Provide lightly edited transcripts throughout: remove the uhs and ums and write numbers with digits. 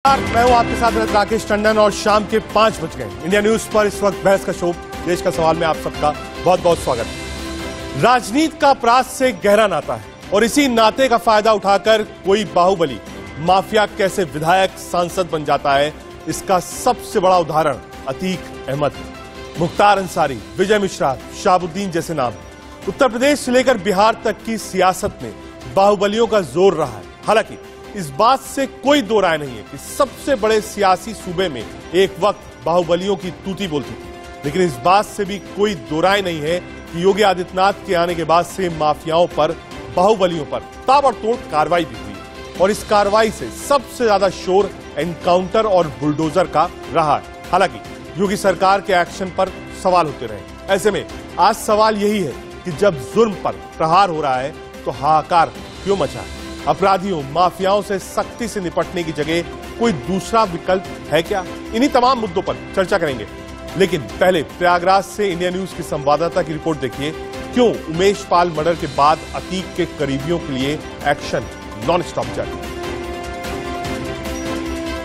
मैं हूं आपके साथ राकेश टंडन और शाम के 5 बज गए। इंडिया न्यूज पर इस वक्त बहस का शो देश का सवाल में आप सबका बहुत बहुत स्वागत है। राजनीति का अपराध से गहरा नाता है और इसी नाते का फायदा उठाकर कोई बाहुबली माफिया कैसे विधायक सांसद बन जाता है, इसका सबसे बड़ा उदाहरण अतीक अहमद है। मुख्तार अंसारी, विजय मिश्रा, शाहबुद्दीन जैसे नाम। उत्तर प्रदेश से लेकर बिहार तक की सियासत में बाहुबलियों का जोर रहा है। हालांकि इस बात से कोई दो राय नहीं है कि सबसे बड़े सियासी सूबे में एक वक्त बाहुबलियों की तूती बोलती थी, लेकिन इस बात से भी कोई दो राय नहीं है कि योगी आदित्यनाथ के आने के बाद से माफियाओं पर, बाहुबलियों पर ताबड़तोड़ कार्रवाई भी हुई और इस कार्रवाई से सबसे ज्यादा शोर एनकाउंटर और बुलडोजर का रहा है। हालांकि योगी सरकार के एक्शन पर सवाल होते रहे। ऐसे में आज सवाल यही है कि जब जुर्म पर प्रहार हो रहा है तो हाहाकार क्यों मचा है? अपराधियों, माफियाओं से सख्ती से निपटने की जगह कोई दूसरा विकल्प है क्या? इन्हीं तमाम मुद्दों पर चर्चा करेंगे, लेकिन पहले प्रयागराज से इंडिया न्यूज की संवाददाता की रिपोर्ट देखिए। क्यों उमेश पाल मर्डर के बाद अतीक के करीबियों के लिए एक्शन नॉन स्टॉप जारी?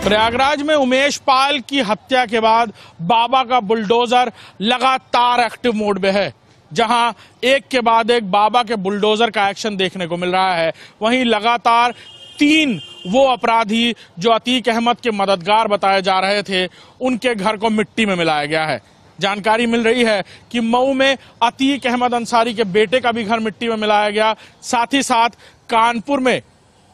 प्रयागराज में उमेश पाल की हत्या के बाद बाबा का बुलडोजर लगातार एक्टिव मोड में है। जहां एक के बाद एक बाबा के बुलडोजर का एक्शन देखने को मिल रहा है, वहीं लगातार 3 वो अपराधी जो अतीक अहमद के मददगार बताए जा रहे थे, उनके घर को मिट्टी में मिलाया गया है। जानकारी मिल रही है कि मऊ में अतीक अहमद अंसारी के बेटे का भी घर मिट्टी में मिलाया गया। साथ ही साथ कानपुर में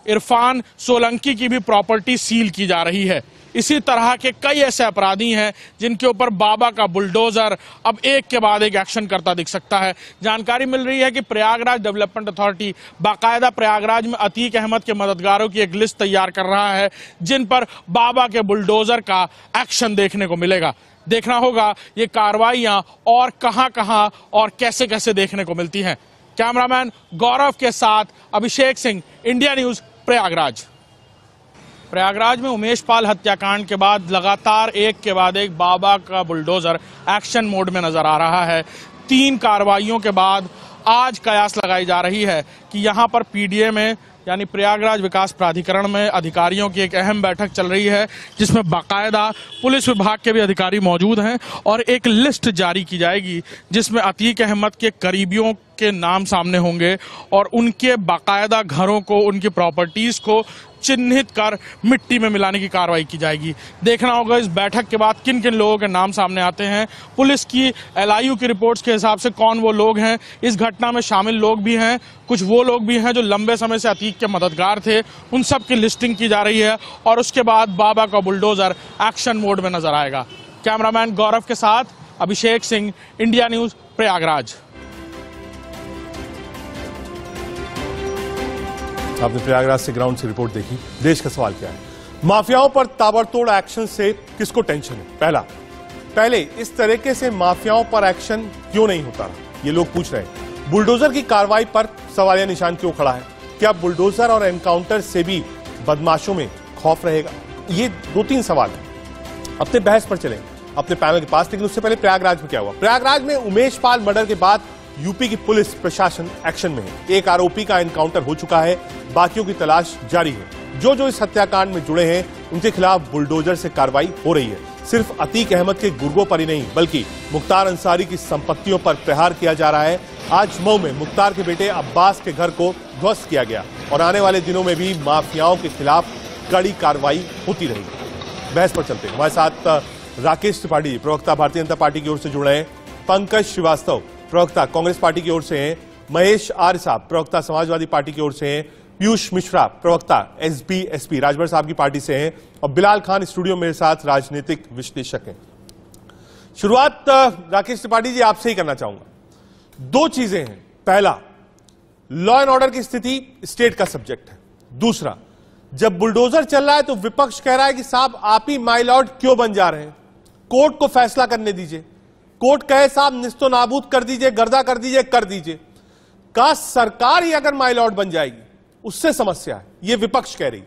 इरफान सोलंकी की भी प्रॉपर्टी सील की जा रही है। इसी तरह के कई ऐसे अपराधी हैं जिनके ऊपर बाबा का बुलडोजर अब एक के बाद एक एक्शन करता दिख सकता है। जानकारी मिल रही है कि प्रयागराज डेवलपमेंट अथॉरिटी बाकायदा प्रयागराज में अतीक अहमद के मददगारों की एक लिस्ट तैयार कर रहा है, जिन पर बाबा के बुलडोजर का एक्शन देखने को मिलेगा। देखना होगा ये कार्रवाइयां और कहां और कैसे कैसे देखने को मिलती हैं। कैमरामैन गौरव के साथ अभिषेक सिंह, इंडिया न्यूज, प्रयागराज। प्रयागराज में उमेश पाल हत्याकांड के बाद लगातार एक के बाद एक बाबा का बुलडोजर एक्शन मोड में नजर आ रहा है। 3 कार्रवाइयों के बाद आज कयास लगाई जा रही है कि यहां पर पीडीए में यानी प्रयागराज विकास प्राधिकरण में अधिकारियों की एक अहम बैठक चल रही है, जिसमें बाकायदा पुलिस विभाग के भी अधिकारी मौजूद हैं और एक लिस्ट जारी की जाएगी जिसमें अतीक अहमद के करीबियों के नाम सामने होंगे और उनके बाकायदा घरों को, उनकी प्रॉपर्टीज को चिन्हित कर मिट्टी में मिलाने की कार्रवाई की जाएगी। देखना होगा इस बैठक के बाद किन किन लोगों के नाम सामने आते हैं। पुलिस की एलआईयू की रिपोर्ट्स के हिसाब से कौन वो लोग हैं, इस घटना में शामिल लोग भी हैं, कुछ वो लोग भी हैं जो लंबे समय से अतीक के मददगार थे, उन सब की लिस्टिंग की जा रही है और उसके बाद बाबा का बुलडोजर एक्शन मोड में नजर आएगा। कैमरामैन गौरव के साथ अभिषेक सिंह, इंडिया न्यूज, प्रयागराज। आपने प्रयागराज से ग्राउंड से रिपोर्ट देखी। देश का सवाल क्या है? माफियाओं पर ताबड़तोड़ एक्शन से किसको टेंशन है? पहले इस तरीके से माफियाओं पर एक्शन क्यों नहीं होता रहा, ये लोग पूछ रहे हैं। बुलडोजर की कार्रवाई पर सवालिया निशान क्यों खड़ा है? क्या बुलडोजर और एनकाउंटर से भी बदमाशों में खौफ रहेगा? ये 2-3 सवाल है। अपने बहस पर चलें अपने पैनल के पास, लेकिन उससे पहले प्रयागराज में क्या हुआ? प्रयागराज में उमेश पाल मर्डर के बाद यूपी की पुलिस प्रशासन एक्शन में है। एक आरोपी का एनकाउंटर हो चुका है, बाकियों की तलाश जारी है। जो इस हत्याकांड में जुड़े हैं उनके खिलाफ बुलडोजर से कार्रवाई हो रही है। सिर्फ अतीक अहमद के गुर्गों पर ही नहीं, बल्कि मुख्तार अंसारी की संपत्तियों पर प्रहार किया जा रहा है। आज मऊ में मुख्तार के बेटे अब्बास के घर को ध्वस्त किया गया और आने वाले दिनों में भी माफियाओं के खिलाफ कड़ी कार्रवाई होती रहेगी। बहस पर चलते हैं। हमारे साथ राकेश त्रिपाठी, प्रवक्ता भारतीय जनता पार्टी की ओर से जुड़ रहे हैं, पंकज श्रीवास्तव, प्रवक्ता कांग्रेस पार्टी की ओर से हैं, महेश आर्य साहब, प्रवक्ता समाजवादी पार्टी की ओर से हैं, पीयूष मिश्रा, प्रवक्ता एसबी राजभर साहब की पार्टी से हैं और बिलाल खान स्टूडियो मेरे साथ राजनीतिक विश्लेषक हैं। शुरुआत राकेश त्रिपाठी जी आपसे ही करना चाहूंगा। 2 चीजें हैं। पहला, लॉ एंड ऑर्डर की स्थिति स्टेट का सब्जेक्ट है। दूसरा, जब बुलडोजर चल रहा है तो विपक्ष कह रहा है कि साहब आप ही माई लॉर्ड क्यों बन जा रहे हैं, कोर्ट को फैसला करने दीजिए। कोर्ट कहे साहब निस्तो नाबूद कर दीजिए, गर्दा कर दीजिए। का सरकार ही अगर माई लॉर्ड बन जाएगी उससे समस्या है, ये विपक्ष कह रही।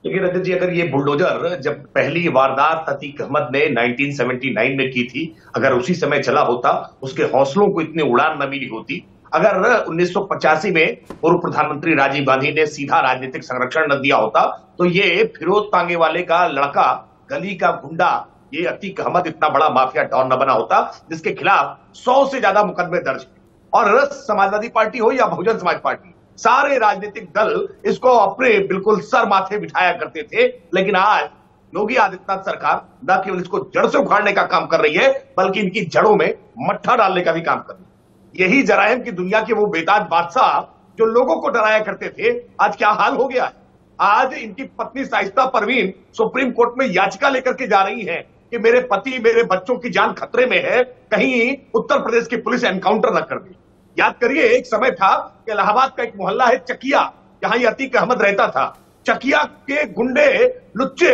देखिए रजत जी, अगर ये बुलडोजर जब पहली वारदात अतीक अहमद ने 1979 में की थी, अगर उसी समय चला होता, उसके हौसलों को इतनी उड़ान न मिली होती, अगर 1985 में पूर्व प्रधानमंत्री राजीव गांधी ने सीधा राजनीतिक संरक्षण न दिया होता तो ये फिरोज तांगेवाले का लड़का, गली का गुंडा, ये अतीक अहमद इतना बड़ा माफिया डॉन न बना होता, जिसके खिलाफ 100 से ज्यादा मुकदमे दर्ज है। और समाजवादी पार्टी हो या बहुजन समाज पार्टी, सारे राजनीतिक दल इसको अपने बिल्कुल सर माथे बिठाया करते थे। लेकिन आज योगी आदित्यनाथ सरकार न केवल इसको जड़ से उखाड़ने का काम कर रही है, बल्कि इनकी जड़ों में मट्ठा डालने का भी काम कर रही है। यही जराइम की दुनिया के वो बेताज बादशाह जो लोगों को डराया करते थे, आज क्या हाल हो गया है। आज इनकी पत्नी शाइस्ता परवीन सुप्रीम कोर्ट में याचिका लेकर के जा रही है कि मेरे पति, मेरे बच्चों की जान खतरे में है, कहीं उत्तर प्रदेश की पुलिस एनकाउंटर न कर दे। याद करिए, एक समय था कि इलाहाबाद का एक मोहल्ला है चकिया, जहां ये अतीक अहमद रहता था। चकिया के गुंडे लुच्चे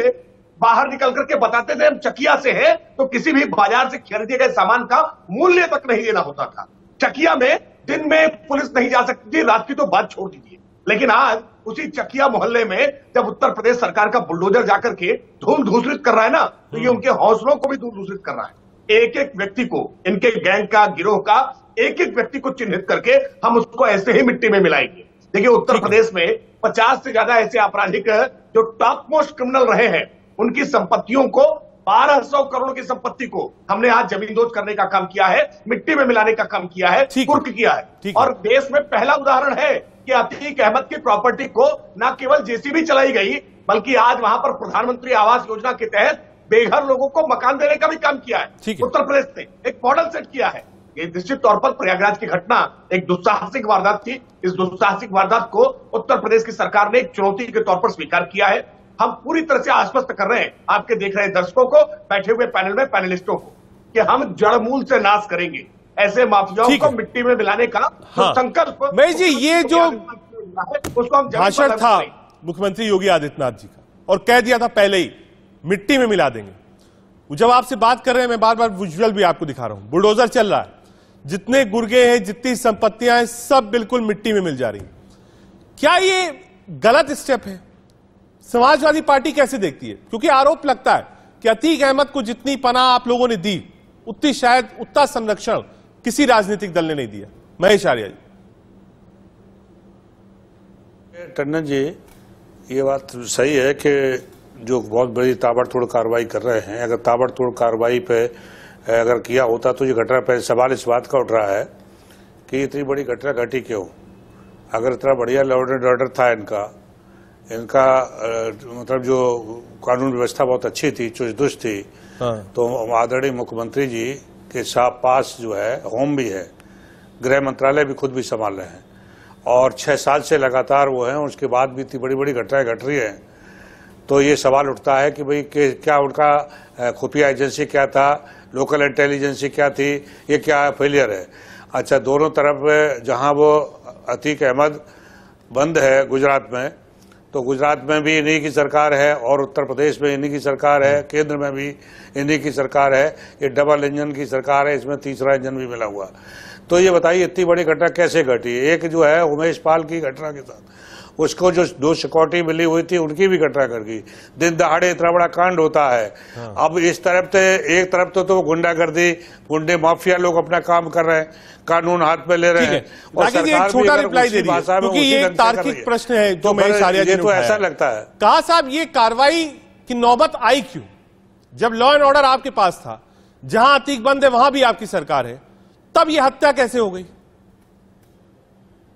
बाहर निकल करके बताते थे हम चकिया से हैं, तो किसी भी बाजार से खरीदे गए सामान का मूल्य तक नहीं देना होता था। चकिया में दिन में पुलिस नहीं जा सकती थी, रात की तो बात छोड़ दीजिए। लेकिन आज उसी चकिया मोहल्ले में जब उत्तर प्रदेश सरकार का बुलडोजर जाकर के धूम धूसरित कर रहा है ना, तो ये उनके हौसलों को भी धूम धूसरित कर रहा है। एक एक व्यक्ति को, इनके गैंग का, गिरोह का एक एक व्यक्ति को चिन्हित करके हम उसको ऐसे ही मिट्टी में मिलाएंगे। देखिए, उत्तर प्रदेश में 50 से ज्यादा ऐसे आपराधिक जो टॉप मोस्ट क्रिमिनल रहे हैं, उनकी संपत्तियों को, 1200 करोड़ की संपत्ति को हमने आज जमींदोज करने का काम किया है, मिट्टी में मिलाने का काम किया है, कुर्क किया है। और देश में पहला उदाहरण है कि अतीक अहमद की प्रॉपर्टी को न केवल जेसीबी चलाई गई, बल्कि आज वहां पर प्रधानमंत्री आवास योजना के तहत बेघर लोगों को मकान देने का भी काम किया है। उत्तर प्रदेश ने एक मॉडल सेट किया है। ये निश्चित तौर पर प्रयागराज की घटना एक दुस्साहसिक वारदात थी। इस दुस्साहसिक वारदात को उत्तर प्रदेश की सरकार ने एक चुनौती के तौर पर स्वीकार किया है। हम पूरी तरह से आश्वस्त कर रहे हैं आपके देख रहे दर्शकों को, बैठे हुए पैनल में पैनलिस्टों को, कि हम जड़मूल से नाश करेंगे ऐसे माफियाओं को मिट्टी में मिलाने का संकल्प। महेश जी, ये जो उसको हम भाषण था मुख्यमंत्री योगी आदित्यनाथ जी का, और कह दिया था पहले ही मिट्टी में मिला देंगे। जब आपसे बात कर रहे हैं, मैं बार बार विजुअल भी आपको दिखा रहा हूं, बुलडोजर चल रहा है, जितने गुर्गे हैं, जितनी संपत्तियां हैं, सब बिल्कुल मिट्टी में मिल जा रही हैं। क्या ये गलत स्टेप है? समाजवादी पार्टी कैसे देखती है? क्योंकि आरोप लगता है कि अतीक अहमद को जितनी पनाह आप लोगों ने दी, उतनी शायद उतना संरक्षण किसी राजनीतिक दल ने नहीं दिया। महेश आर्या जी। टंडन जी, ये बात सही है कि जो बहुत बड़ी ताबड़तोड़ कार्रवाई कर रहे हैं, अगर ताबड़तोड़ कार्रवाई पे अगर किया होता तो ये घटना पे सवाल इस बात का उठ रहा है कि इतनी बड़ी घटना घटी क्यों। अगर इतना बढ़िया लॉ एंड ऑर्डर था इनका मतलब जो कानून व्यवस्था बहुत अच्छी थी, चुस्त थी, तो आदरणीय मुख्यमंत्री जी के पास जो है होम भी है, गृह मंत्रालय भी खुद भी संभाल रहे हैं, और 6 साल से लगातार वो हैं, उसके बाद भी इतनी बड़ी बड़ी घटनाएं घट रही हैं। तो ये सवाल उठता है कि भाई क्या उनका खुफिया एजेंसी क्या था, लोकल इंटेलिजेंसी क्या थी, ये क्या फेलियर है। अच्छा, दोनों तरफ जहां वो अतीक अहमद बंद है गुजरात में, तो गुजरात में भी इन्हीं की सरकार है, और उत्तर प्रदेश में इन्हीं की सरकार है, केंद्र में भी इन्हीं की सरकार है। ये डबल इंजन की सरकार है, इसमें तीसरा इंजन भी मिला हुआ। तो ये बताइए इतनी बड़ी घटना कैसे घटी। एक जो है उमेश पाल की घटना के साथ, उसको जो 2 सिक्योरिटी मिली हुई थी, उनकी भी घटना कर गई। दिन दहाड़े इतना बड़ा कांड होता है। अब इस तरफ से एक तरफ तो गुंडागर्दी, गुंडे माफिया लोग अपना काम कर रहे हैं, कानून हाथ में ले रहे हैं, और सरकार छोटा रिप्लाई दे रही है, क्योंकि ये एक तार्किक प्रश्न है जो महेश आर्या जी ने तो ऐसा लगता है। कहा साहब, ये कार्रवाई की नौबत आई क्यों? जब लॉ एंड ऑर्डर आपके पास था, जहां अतीक बंद है वहां भी आपकी सरकार है, तब ये हत्या कैसे हो गई?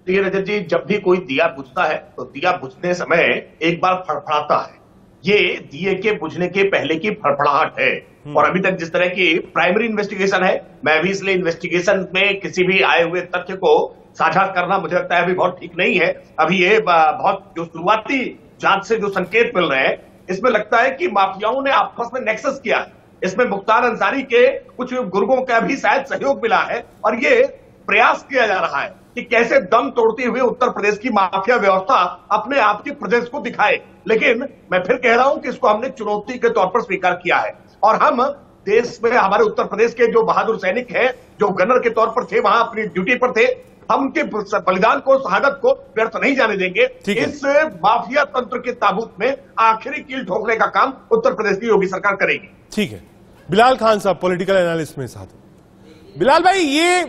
देखिए रजत जी, जब भी कोई दिया बुझता है तो दिया बुझने समय एक बार फड़फड़ाता है। ये दिए के बुझने के पहले की फड़फड़ाहट है। और अभी तक जिस तरह की प्राइमरी इन्वेस्टिगेशन है, मैं भी इसलिए इन्वेस्टिगेशन में किसी भी आए हुए तथ्य को साझा करना मुझे लगता है अभी बहुत ठीक नहीं है। अभी ये बहुत जो शुरुआती जांच से जो संकेत मिल रहे हैं, इसमें लगता है कि माफियाओं ने आपस में नेक्सस किया है। इसमें मुख्तार अंसारी के कुछ गुर्गों का भी शायद सहयोग मिला है, और ये प्रयास किया जा रहा है कि कैसे दम तोड़ती हुई उत्तर प्रदेश की माफिया व्यवस्था अपने आप की प्रदेश को दिखाए। लेकिन मैं फिर कह रहा हूं कि इसको हमने चुनौती के तौर पर स्वीकार किया है, और हम देश में हमारे उत्तर प्रदेश के जो बहादुर सैनिक हैं, जो गनर के तौर पर थे, वहां अपनी ड्यूटी पर थे, हम उनके बलिदान को, शहादत को व्यर्थ नहीं जाने देंगे। इस माफिया तंत्र के ताबूत में आखिरी कील ठोकने का काम उत्तर प्रदेश की योगी सरकार करेगी। ठीक है, बिलाल खान साहब पॉलिटिकल एनालिस्ट में साथ। बिलाल भाई, ये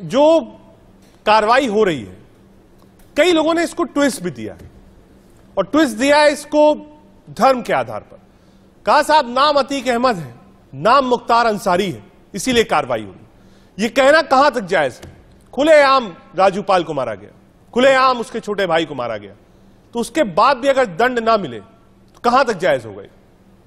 जो कार्रवाई हो रही है, कई लोगों ने इसको ट्विस्ट भी दिया है, और ट्विस्ट दिया है इसको धर्म के आधार पर। कहा साहब नाम अतीक अहमद है, नाम मुख्तार अंसारी है, इसीलिए कार्रवाई हुई। ये कहना कहां तक जायज है? खुलेआम राजू पाल को मारा गया, खुलेआम उसके छोटे भाई को मारा गया, तो उसके बाद भी अगर दंड ना मिले तो कहां तक जायज हो गई?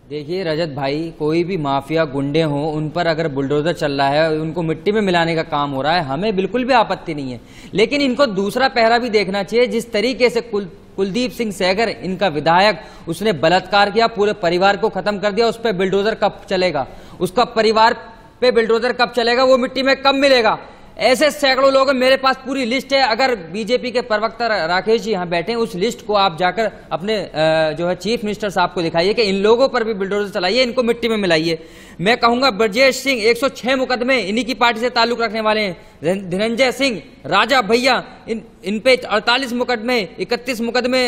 देखिए रजत भाई, कोई भी माफिया गुंडे हो, उन पर अगर बुलडोजर चल रहा है, उनको मिट्टी में मिलाने का काम हो रहा है, हमें बिल्कुल भी आपत्ति नहीं है। लेकिन इनको दूसरा पहरा भी देखना चाहिए। जिस तरीके से कुलदीप सिंह सेंगर, इनका विधायक, उसने बलात्कार किया, पूरे परिवार को खत्म कर दिया, उस पर बुलडोजर कब चलेगा? उसका परिवार पे बुलडोजर कब चलेगा? वो मिट्टी में कब मिलेगा? ऐसे सैकड़ों लोग, मेरे पास पूरी लिस्ट है। अगर बीजेपी के प्रवक्ता राकेश जी यहाँ बैठे हैं, उस लिस्ट को आप जाकर अपने जो है चीफ मिनिस्टर साहब को दिखाइए कि इन लोगों पर भी बुलडोजर चलाइए, इनको मिट्टी में मिलाइए। मैं कहूंगा ब्रजेश सिंह 106 मुकदमे इन्हीं की पार्टी से ताल्लुक रखने वाले हैं। धनंजय सिंह, राजा भैया, इन पे 48 मुकदमे, 31 मुकदमे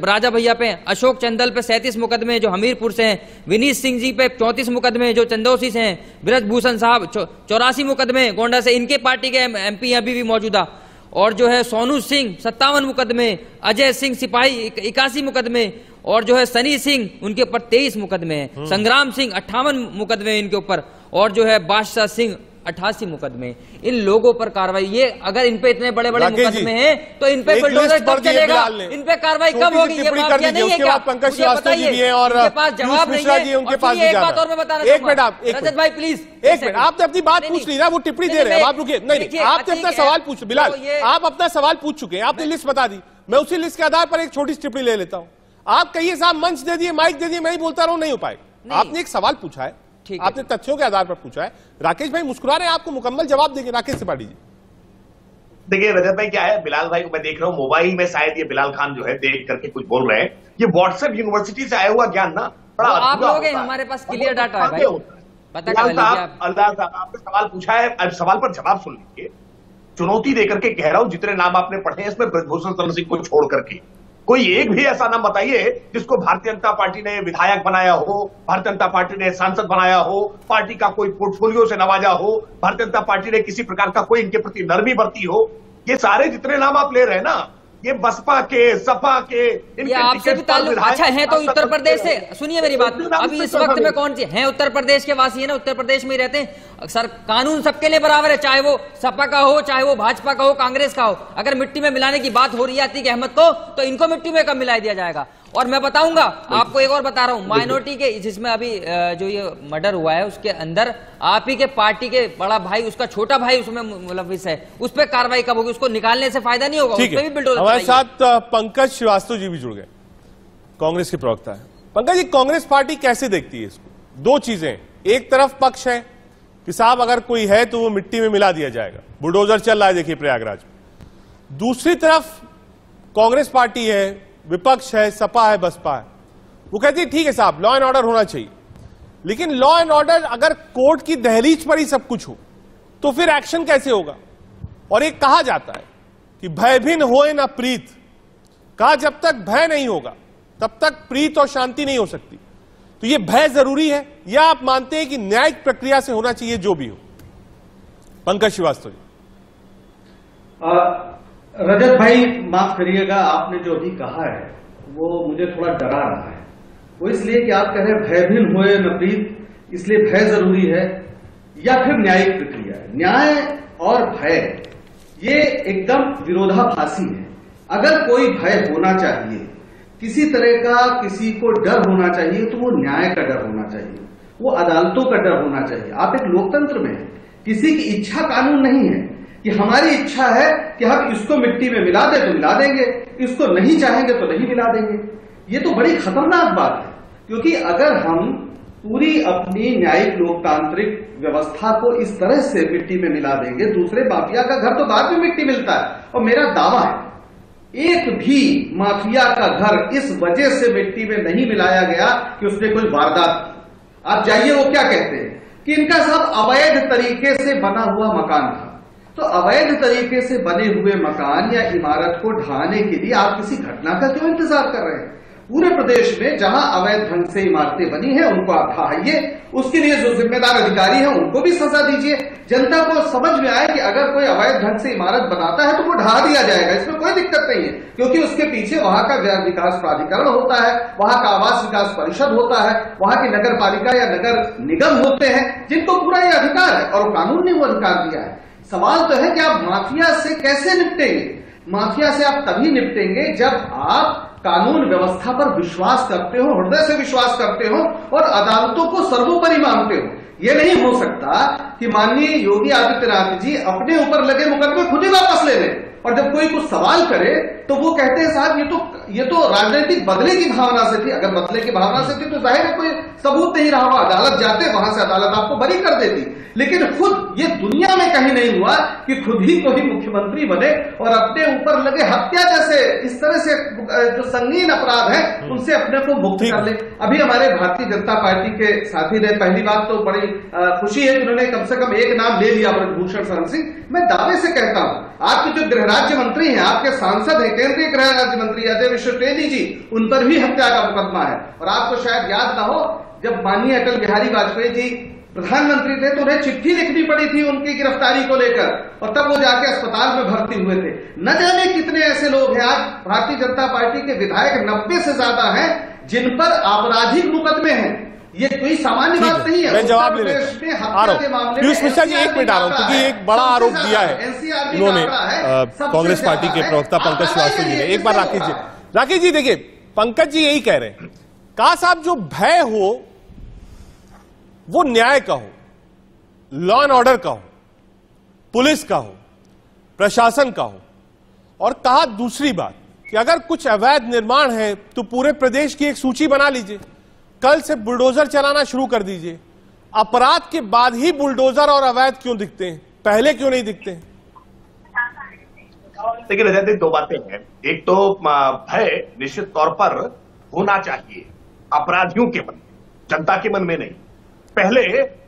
राजा भैया पे, अशोक चंदल पे 37 मुकदमे जो हमीरपुर से हैं, विनीत सिंह जी पे 34 मुकदमे जो चंदौसी से हैं, ब्रजभूषण साहब 84 मुकदमे गोंडा से, इनके पार्टी के एमपी अभी भी मौजूदा, और जो है सोनू सिंह 57 मुकदमे, अजय सिंह सिपाही 81 मुकदमे, और जो है सनी सिंह उनके ऊपर 23 मुकदमे हैं, संग्राम सिंह 58 मुकदमे इनके ऊपर, और जो है बादशाह सिंह 88 मुकदमे। इन लोगों पर कार्रवाई, ये अगर इन पे इतने बड़े बड़े मुकदमे हैं तो इन पे बुलडोजर कब चलेगा? इन पे कार्रवाई कब होगी? ये माफिया नहीं है क्या? पंकज श्रीवास्तव जी भी हैं और उनके पास जवाब नहीं है। उनके पास एक बात और मैं बताना चाहूंगा, रजत भाई प्लीज एक मिनट, आपने अपनी बात पूछ ली ना, वो टिप्पणी दे रहे हैं, आप रुकिए। नहीं, आपने अपना सवाल पूछ, बिलाल आप अपना सवाल पूछ चुके हैं, आपने लिस्ट बता दी, मैं उसी लिस्ट के आधार पर एक छोटी टिप्पणी ले लेता हूं। आप कहिए साहब मंच दे दिए, माइक दे दिए, मैं ही बोलता रहूं, नहीं हो पाएगा। आपने एक सवाल पूछा है, आपने तथ्यों के आधार पर पूछा है। राकेश भाई मुस्कुरा रहे हैं, आपको मुकम्मल जवाब देंगे। राकेश त्रिपाठी जी देखिए रजत भाई, क्या है, बिलाल भाई को मैं देख रहा हूं मोबाइल में, शायद ये बिलाल खान जो है देख करके कुछ बोल रहे हैं। ये व्हाट्सएप यूनिवर्सिटी से आया हुआ ज्ञान ना बड़ा आप लोग हैं, हमारे पास क्लियर डाटा है भाई, पता कर लीजिए आप। अल्लाह साहब आपने सवाल पूछा है, अब सवाल पर जवाब सुन लीजिए। चुनौती देकर के कह रहा हूं, जितने नाम आपने पढ़े हैं इसमें ब्रजभूषण शरण सिंह को छोड़ करके कोई एक भी ऐसा नाम बताइए जिसको भारतीय जनता पार्टी ने विधायक बनाया हो, भारतीय जनता पार्टी ने सांसद बनाया हो, पार्टी का कोई पोर्टफोलियो से नवाजा हो, भारतीय जनता पार्टी ने किसी प्रकार का कोई इनके प्रति नरमी बरती हो। ये सारे जितने नाम आप ले रहे हैं ना, ये बसपा के, सपा के, ये आपसे भी ताल्लुक अच्छा है तो उत्तर प्रदेश से, सुनिए मेरी बात, अभी इस वक्त में कौन सी है? उत्तर प्रदेश के वासी है ना, उत्तर प्रदेश में ही रहते हैं सर। कानून सबके लिए बराबर है, चाहे वो सपा का हो, चाहे वो भाजपा का हो, कांग्रेस का हो। अगर मिट्टी में मिलाने की बात हो रही है अतीक अहमद को, तो इनको मिट्टी में कब मिला दिया जाएगा? और मैं बताऊंगा आपको, एक और बता रहा हूं, माइनॉरिटी के जिसमें अभी जो ये मर्डर हुआ है उसके अंदर आप ही के पार्टी के बड़ा भाई, उसका छोटा भाई उसमें मुलविस है, उस पर कार्रवाई कब होगी? उसको निकालने से फायदा नहीं होगा। ठीक है, हमारे साथ पंकज श्रीवास्तव जी भी जुड़ गए, कांग्रेस के प्रवक्ता है। पंकज जी, कांग्रेस पार्टी कैसे देखती है इसको? दो चीजें, एक तरफ पक्ष है कि साहब अगर कोई है तो वो मिट्टी में मिला दिया जाएगा, बुलडोजर चल रहा है देखिए प्रयागराज में। दूसरी तरफ कांग्रेस पार्टी है, विपक्ष है, सपा है, बसपा है, वो कहती है ठीक है साहब लॉ एंड ऑर्डर होना चाहिए, लेकिन लॉ एंड ऑर्डर अगर कोर्ट की दहलीज पर ही सब कुछ हो तो फिर एक्शन कैसे होगा? और एक कहा जाता है कि भय भिन्न होए ना प्रीत, कहा जब तक भय नहीं होगा तब तक प्रीत और शांति नहीं हो सकती। तो ये भय जरूरी है या आप मानते हैं कि न्यायिक प्रक्रिया से होना चाहिए जो भी हो? पंकज श्रीवास्तव जी। रजत भाई माफ करिएगा, आपने जो अभी कहा है वो मुझे थोड़ा डरा रहा है। वो इसलिए कि आप कह रहे हैं भय भिन्न होए न प्रीत, इसलिए भय जरूरी है, या फिर न्यायिक प्रक्रिया है। न्याय और भय ये एकदम विरोधाभासी है। अगर कोई भय होना चाहिए, किसी तरह का किसी को डर होना चाहिए, तो वो न्याय का डर होना चाहिए, वो अदालतों का डर होना चाहिए। आप एक लोकतंत्र में हैं, किसी की इच्छा कानून नहीं है कि हमारी इच्छा है कि हम इसको मिट्टी में मिला दें तो मिला देंगे, इसको नहीं चाहेंगे तो नहीं मिला देंगे। ये तो बड़ी खतरनाक बात है, क्योंकि अगर हम पूरी अपनी न्यायिक लोकतांत्रिक व्यवस्था को इस तरह से मिट्टी में मिला देंगे, दूसरे माफिया का घर तो बाद में मिट्टी मिलता है। और मेरा दावा है एक भी माफिया का घर इस वजह से मिट्टी में नहीं मिलाया गया कि उसने कोई वारदात की। आप जाइए, वो क्या कहते हैं कि इनका सब अवैध तरीके से बना हुआ मकान था। तो अवैध तरीके से बने हुए मकान या इमारत को ढहाने के लिए आप किसी घटना का क्यों इंतजार कर रहे हैं? पूरे प्रदेश में जहां अवैध ढंग से इमारतें बनी है उनको आप ढहाइए, उसके लिए जो जिम्मेदार अधिकारी है उनको भी सजा दीजिए। जनता को समझ में आए कि अगर कोई अवैध ढंग से इमारत बनाता है तो वो ढहा दिया जाएगा, इसमें कोई दिक्कत नहीं है, क्योंकि उसके पीछे वहां का विकास प्राधिकरण होता है, वहां का आवास विकास परिषद होता है, वहां की नगर पालिका या नगर निगम होते हैं जिनको पूरा ये अधिकार है और कानून ने वो अधिकार दिया है। सवाल तो है कि आप माफिया से कैसे निपटेंगे। माफिया से आप तभी निपटेंगे जब आप कानून व्यवस्था पर विश्वास करते हो, हृदय से विश्वास करते हो और अदालतों को सर्वोपरि मानते हो। यह नहीं हो सकता कि माननीय योगी आदित्यनाथ जी अपने ऊपर लगे मुकदमे खुद ही वापस ले लें और जब कोई कुछ सवाल करे तो वो कहते हैं साहब ये तो राजनीतिक बदले की भावना से थी। अगर बदले की भावना से थी तो जाहिर है कोई सबूत नहीं रहा, हुआ अदालत जाते, वहां से अदालत आपको बरी कर देती। लेकिन खुद ये दुनिया में कहीं नहीं हुआ कि खुद ही कोई मुख्यमंत्री बने और अपने ऊपर लगे हत्या जैसे इस तरह से जो संगीन अपराध है उनसे अपने को मुक्त कर ले। अभी हमारे भारतीय जनता पार्टी के साथी ने, पहली बात तो बड़ी खुशी है कि उन्होंने कम से कम एक नाम ले लिया, ब्रजभूषण शरण सिंह। मैं दावे से कहता हूं आपके जो गृह राज्य मंत्री हैं, आपके सांसद हैं, केंद्रीय गृह राज्य मंत्री अजय विश्व टेनी जी, उन पर भी हत्या का मुकदमा है। और आपको शायद याद ना हो, जब माननीय अटल बिहारी वाजपेयी जी प्रधानमंत्री थे तो उन्हें चिट्ठी लिखनी पड़ी थी उनकी गिरफ्तारी को लेकर और तब वो जाके अस्पताल में भर्ती हुए थे। न जाने कितने ऐसे लोग हैं, आज भारतीय जनता पार्टी के विधायक 90 से ज्यादा हैं जिन पर आपराधिक मुकदमे हैं। ये कोई सामान्य बात नहीं है। मैं जवाब ले पीयूष मिश्रा जी, एक मिनट आ रहा हूं क्योंकि एक बड़ा आरोप दिया है उन्होंने कांग्रेस पार्टी के प्रवक्ता पंकज श्रीवास्तव जी ने। एक बार राकेश जी देखिए, पंकज जी यही कह रहे हैं, काश साहब जो भय हो वो न्याय का हो, लॉ एंड ऑर्डर का हो, पुलिस का हो, प्रशासन का हो। और कहा दूसरी बात कि अगर कुछ अवैध निर्माण है तो पूरे प्रदेश की एक सूची बना लीजिए, कल से बुलडोजर चलाना शुरू कर दीजिए। अपराध के बाद ही बुलडोजर और अवैध क्यों दिखते हैं, पहले क्यों नहीं दिखते हैं? लेकिन अजय, दो बातें हैं। एक तो भय निश्चित तौर पर होना चाहिए अपराधियों के मन, जनता के मन में नहीं। पहले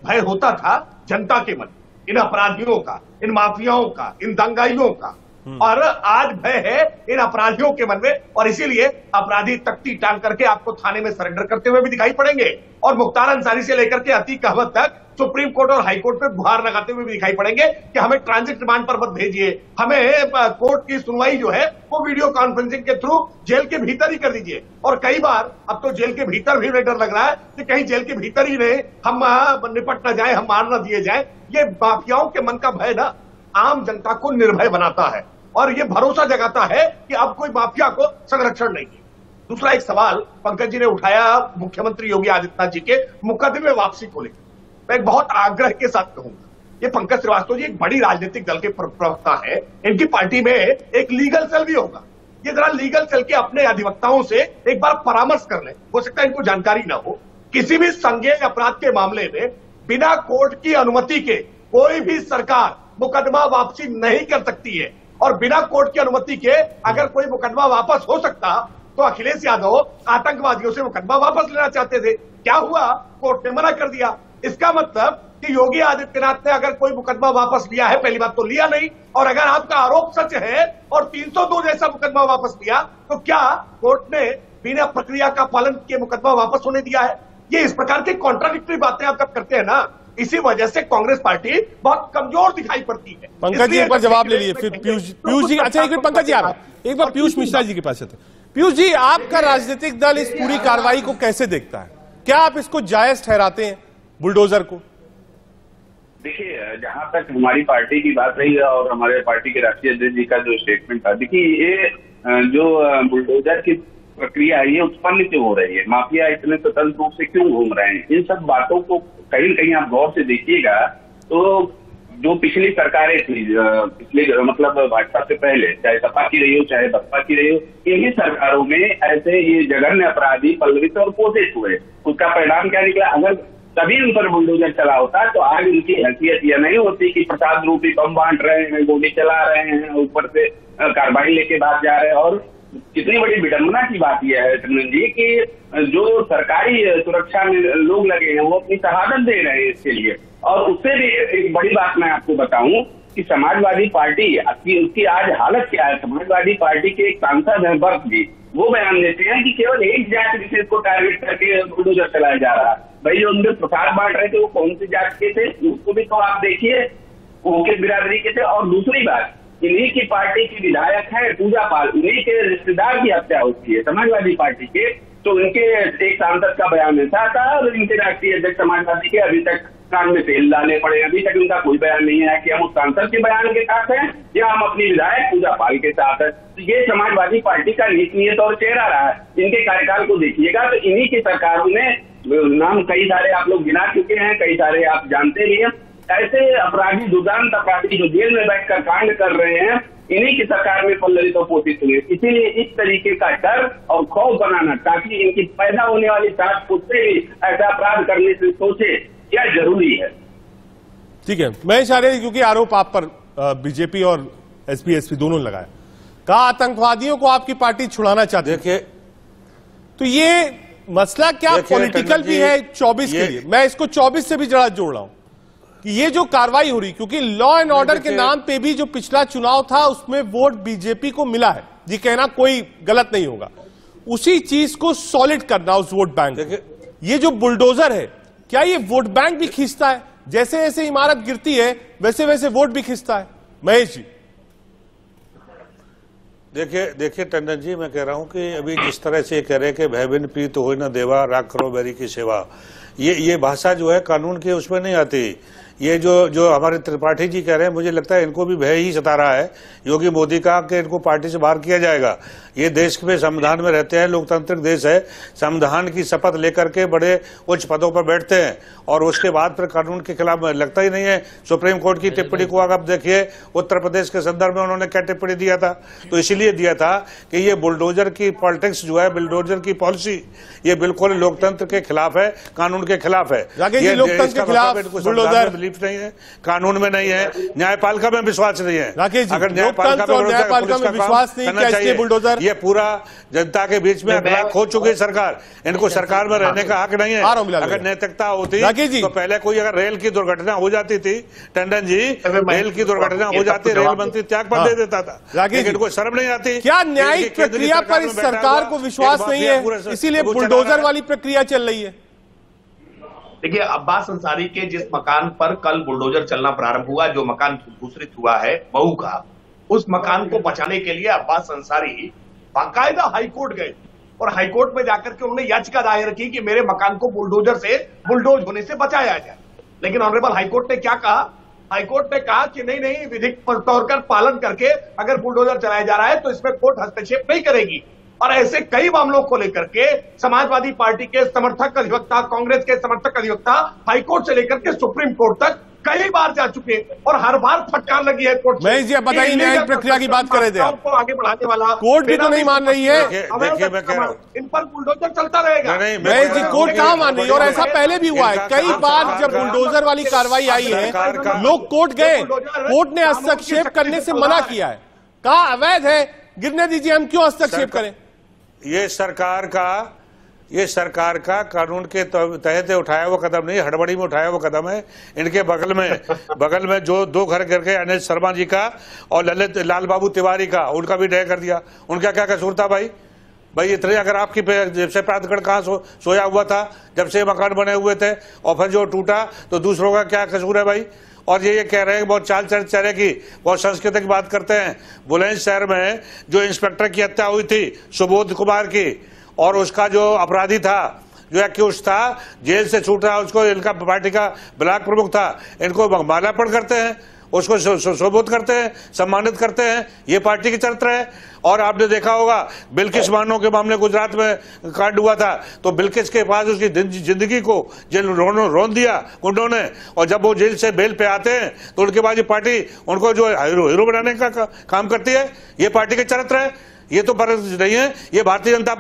भय होता था जनता के मन, इन अपराधियों का, इन माफियाओं का, इन दंगाइयों का, और आज भय है इन अपराधियों के मन में। और इसीलिए अपराधी तख्ती टांग करके आपको थाने में सरेंडर करते हुए भी दिखाई पड़ेंगे और मुख्तार अंसारी से लेकर के अतीक अहमद तक सुप्रीम कोर्ट और हाई कोर्ट पे गुहार लगाते हुए भी दिखाई पड़ेंगे कि हमें ट्रांजिट रिमांड पर मत भेजिए, हमें कोर्ट की सुनवाई जो है वो वीडियो कॉन्फ्रेंसिंग के थ्रू जेल के भीतर ही कर दीजिए। और कई बार अब तो जेल के भीतर भी डर लग रहा है कि कहीं जेल के भीतर ही रहे, हम निपट न जाए, हम मार न दिए जाए। ये माफियाओं के मन का भय ना आम जनता को निर्भय बनाता है और ये भरोसा जगाता है कि अब कोई माफिया को संरक्षण नहीं है। दूसरा एक सवाल पंकज जी ने उठाया मुख्यमंत्री योगी आदित्यनाथ जी के मुकदमे वापसी को लेकर। मैं एक बहुत आग्रह के साथ कहूंगा, ये पंकज श्रीवास्तव जी एक बड़ी राजनीतिक दल के प्रवक्ता है, इनकी पार्टी में एक लीगल सेल भी होगा। ये जरा लीगल सेल के अपने अधिवक्ताओं से एक बार परामर्श कर लें, हो सकता है इनको जानकारी ना हो। किसी भी संज्ञेय अपराध के मामले में बिना कोर्ट की अनुमति के कोई भी सरकार मुकदमा वापसी नहीं कर सकती है और बिना कोर्ट की अनुमति के अगर कोई मुकदमा वापस हो सकता तो अखिलेश यादव आतंकवादियों से मुकदमा वापस लेना चाहते थे। क्या हुआ, कोर्ट ने मना कर दिया। इसका मतलब कि योगी आदित्यनाथ ने अगर कोई मुकदमा वापस लिया है, पहली बात तो लिया नहीं, और अगर आपका आरोप सच है और 302 जैसा मुकदमा वापस लिया तो क्या कोर्ट ने बिना प्रक्रिया का पालन किए मुकदमा वापस होने दिया है? ये इस प्रकार की कॉन्ट्राडिक्टरी बातें आप जब करते हैं ना, इसी वजह से कांग्रेस पार्टी बहुत कमजोर दिखाई पड़ती है। पंकज जी एक बार जवाब ले लिए, फिर पीयूष जी। अच्छा एक मिनट पंकज जी आ रहा, एक बार पीयूष मिश्रा जी के पास आते। पीयूष जी, आपका राजनीतिक दल इस पूरी कार्रवाई को कैसे देखता है? क्या आप इसको जायज ठहराते हैं बुलडोजर को? देखिए, जहां तक हमारी पार्टी की बात रही है और हमारे पार्टी के राष्ट्रीय अध्यक्ष जी का जो स्टेटमेंट था, देखिए ये जो बुलडोजर की प्रक्रिया है ये उत्पन्न क्यों हो रही है, माफिया इतने स्वतंत्र रूप से क्यों घूम रहे हैं, इन सब बातों को कहीं न कहीं आप गौर से देखिएगा तो जो पिछली सरकारें थी, पिछले मतलब भाजपा से पहले, चाहे सपा की रही हो चाहे बसपा की रही हो, इन्हीं सरकारों में ऐसे ये जघन्य अपराधी पल्लवित और पोषित हुए। उसका परिणाम क्या निकला? अगर तभी उन पर बुलडोजर चला होता तो आज उनकी हैसियत यह नहीं होती कि प्रसाद रूपी बम बांट रहे हैं, गोली चला रहे हैं, ऊपर से कार्बाइन लेके भाग जा रहे हैं। और कितनी बड़ी विडंबना की बात यह है टंडन जी कि जो सरकारी सुरक्षा में लोग लगे हैं वो अपनी शहादत दे रहे हैं इसके लिए। और उससे भी एक बड़ी बात मैं आपको बताऊं कि समाजवादी पार्टी उसकी आज हालत क्या है। समाजवादी पार्टी के एक सांसद हैं बर्फ जी, वो बयान देते हैं कि केवल एक जाति विशेष को टारगेट करके बुलडोजर चलाया जा रहा है। भाई जो उनके प्रसाद बांट रहे थे वो कौन सी जाति के थे, उसको भी तो आप देखिए, वो किस बिरादरी के थे। और दूसरी बात, इन्हीं की पार्टी की विधायक है पूजा पाल, इन्हीं के रिश्तेदार की हत्या होती है समाजवादी पार्टी के। तो इनके एक सांसद का बयान ऐसा था और इनके राष्ट्रीय अध्यक्ष समाजवादी के अभी तक कान में तेल डालने पड़े। अभी तक उनका कोई बयान नहीं है कि हम उस सांसद के बयान के साथ हैं या हम अपनी विधायक पूजा पाल के साथ हैं। तो ये समाजवादी पार्टी का नीयत और चेहरा रहा है। इनके कार्यकाल को देखिएगा तो इन्हीं की सरकारों ने, नाम कई सारे आप लोग गिना चुके हैं, कई सारे आप जानते भी हैं, ऐसे अपराधी, दुर्दांत अपराधी जो जेल में बैठकर कांड कर रहे हैं, इन्हीं की सरकार में पल्लवित और पोषित हुए। इसीलिए इस तरीके का डर और खौफ बनाना, ताकि इनकी पैदा होने वाली सास पुत्र भी ऐसा अपराध करने से सोचे, क्या जरूरी है। ठीक है महेश आर्य, क्योंकि आरोप आप पर बीजेपी और एसपी दोनों ने लगाया, कहा आतंकवादियों को आपकी पार्टी छुड़ाना चाहती है। देखिए, तो ये मसला क्या पॉलिटिकल भी है 24 के लिए? मैं इसको 24 से भी जरा जोड़ रहा हूं कि ये जो कार्रवाई हो रही, क्योंकि लॉ एंड ऑर्डर के नाम पे भी जो पिछला चुनाव था उसमें वोट बीजेपी को मिला है, ये कहना कोई गलत नहीं होगा। उसी चीज को सॉलिड करना उस वोट बैंक, ये जो बुलडोजर है क्या ये वोट बैंक भी खींचता है? जैसे जैसे इमारत गिरती है वैसे वैसे वोट भी खींचता है। महेश जी देखिए टंडन जी, मैं कह रहा हूं कि अभी जिस तरह से कह रहे हैं कि भय बिन प्रीत हो न देवा, राग करो बैरी की सेवा, ये भाषा जो है कानून के उसमें नहीं आती। ये जो हमारे त्रिपाठी जी कह रहे हैं, मुझे लगता है इनको भी भय ही सता रहा है योगी मोदी का कि इनको पार्टी से बाहर किया जाएगा। ये देश में संविधान में रहते हैं, लोकतांत्रिक देश है, संविधान की शपथ लेकर के बड़े उच्च पदों पर बैठते हैं और उसके बाद फिर कानून के खिलाफ लगता ही नहीं है। सुप्रीम कोर्ट की टिप्पणी को अगर आप देखिए, उत्तर प्रदेश के संदर्भ में उन्होंने क्या टिप्पणी दिया था, तो इसीलिए दिया था कि ये बुलडोजर की पॉलिटिक्स जो है, बुलडोजर की पॉलिसी, ये बिल्कुल लोकतंत्र के खिलाफ है, कानून के खिलाफ है। ये लोकतंत्र के खिलाफ बुलडोजर बिलीफ नहीं है, कानून में नहीं है, न्यायपालिका में विश्वास नहीं है। अगर न्यायपालिका में विश्वास नहीं क्या इसलिए बुलडोजर, ये पूरा जनता के बीच में अखलाक खो चुकी है सरकार, इनको सरकार में रहने का हक नहीं है। अगर नैतिकता होती तो पहले कोई अगर रेल की दुर्घटना हो जाती थी, टंडन जी, रेल की दुर्घटना हो जाती, रेल मंत्री त्याग पर दे देता था, लेकिन इनको शर्म नहीं आती। क्या न्यायिक प्रक्रिया पर इस सरकार को विश्वास नहीं है, इसीलिए बुलडोजर वाली प्रक्रिया चल रही है? देखिए, अब्बास अंसारी के जिस मकान पर कल बुलडोजर चलना प्रारंभ हुआ, जो मकान भूसरित हुआ है मऊ का, उस मकान को बचाने के लिए अब्बास अंसारी बाकायदा हाईकोर्ट गए और हाईकोर्ट में जाकर के उन्होंने याचिका दायर की कि मेरे मकान को बुलडोजर से बुलडोज होने से बचाया जाए। लेकिन ऑनरेबल हाईकोर्ट ने क्या कहा? हाईकोर्ट ने कहा कि नहीं, विधिक तौर पर पालन करके अगर बुलडोजर चलाया जा रहा है तो इसमें कोर्ट हस्तक्षेप नहीं करेगी। और ऐसे कई मामलों को लेकर के समाजवादी पार्टी के समर्थक अधिवक्ता, कांग्रेस के समर्थक अधिवक्ता हाईकोर्ट से लेकर के सुप्रीम कोर्ट तक कई बार जा चुके और हर बार फटकार लगी है कोर्ट। मैं जी बताइए, न्यायिक प्रक्रिया की बात करे थे आप, आगे बढ़ाने वाला कोर्ट भी तो नहीं मान रही है। देखिए मैं कह रहा हूं, इन पर बुलडोजर चलता रहेगा। मैं जी कोर्ट कहां मान रही है? और ऐसा पहले भी हुआ है कई बार, जब बुलडोजर वाली कार्रवाई आई है लोग कोर्ट गए, कोर्ट ने हस्तक्षेप करने से मना किया है, कहा अवैध है, गिरने दीजिए, हम क्यों हस्तक्षेप करें? ये सरकार का कानून के तहत उठाया हुआ कदम नहीं, हड़बड़ी में उठाया हुआ कदम है। इनके बगल में जो दो घर गिर गए, अनिल शर्मा जी का और ललित लाल बाबू तिवारी का, उनका भी ढह कर दिया। उनका क्या कसूर था भाई? इतने अगर आपकी जब से प्रातगढ़ कहाँ सोया हुआ था, जब से मकान बने हुए थे और फिर जो टूटा, तो दूसरों का क्या कसूर है भाई? और ये कह रहे हैं बहुत चाल चर्चा की, बहुत संस्कृति की बात करते हैं। बुलंदशहर में जो इंस्पेक्टर की हत्या हुई थी सुबोध कुमार की, और उसका जो अपराधी था, जो एक्यूज था, जेल से छूटा, उसको इनका पार्टी का ब्लॉक प्रमुख था, इनको माल्यार्पण करते हैं, उसको शोभित करते हैं, सम्मानित करते हैं। ये पार्टी के चरित्र है। और आपने देखा होगा बिल्किस बानो के मामले गुजरात में कांड हुआ था, तो बिल्किस के पास उसकी जिंदगी को जेल रोन दिया गुंडों ने, और जब वो जेल से बेल पे आते हैं तो उनके बाद ये पार्टी उनको जो हीरो बनाने का काम करती है। ये पार्टी के चरित्र है। ये तो परिस्थिति नहीं है। ये भारतीय जनता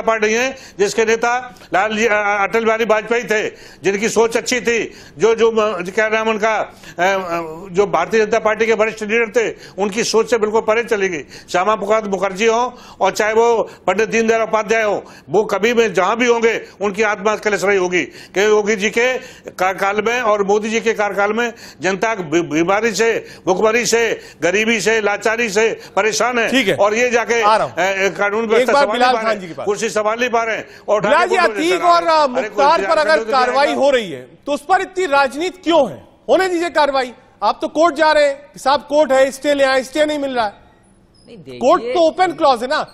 पार्टी नहीं है जिसके नेता अटल बिहारी वाजपेयी थे, जिनकी सोच अच्छी थी, जो क्या नाम उनका, जो भारतीय जनता पार्टी के वरिष्ठ लीडर थे, उनकी सोच से बिल्कुल परे चलेगी। श्यामा प्रसाद मुखर्जी हो और चाहे वो पंडित दीनदयाल उपाध्याय हो, वो कभी भी जहां भी होंगे उनकी आत्मा कलश रही होगी कि योगी जी के कार्यकाल में और मोदी जी के कार्यकाल में जनता बीमारी से, भुखमरी से, गरीबी से, लाचारी से परेशान है, और ये जाके कानून व्यवस्था कुर्सी संभाल नहीं पा रहे हैं। और अतीक और मुख्तार पर अगर कार्रवाई हो रही है तो उस पर इतनी राजनीति क्यों है? होने दीजिए कार्रवाई। आप तो कोर्ट जा रहे हैं कि साहब कोर्ट है, स्टे ले आए, स्टे नहीं मिल रहा है। कोर्ट तो ओपन क्लॉज है ना।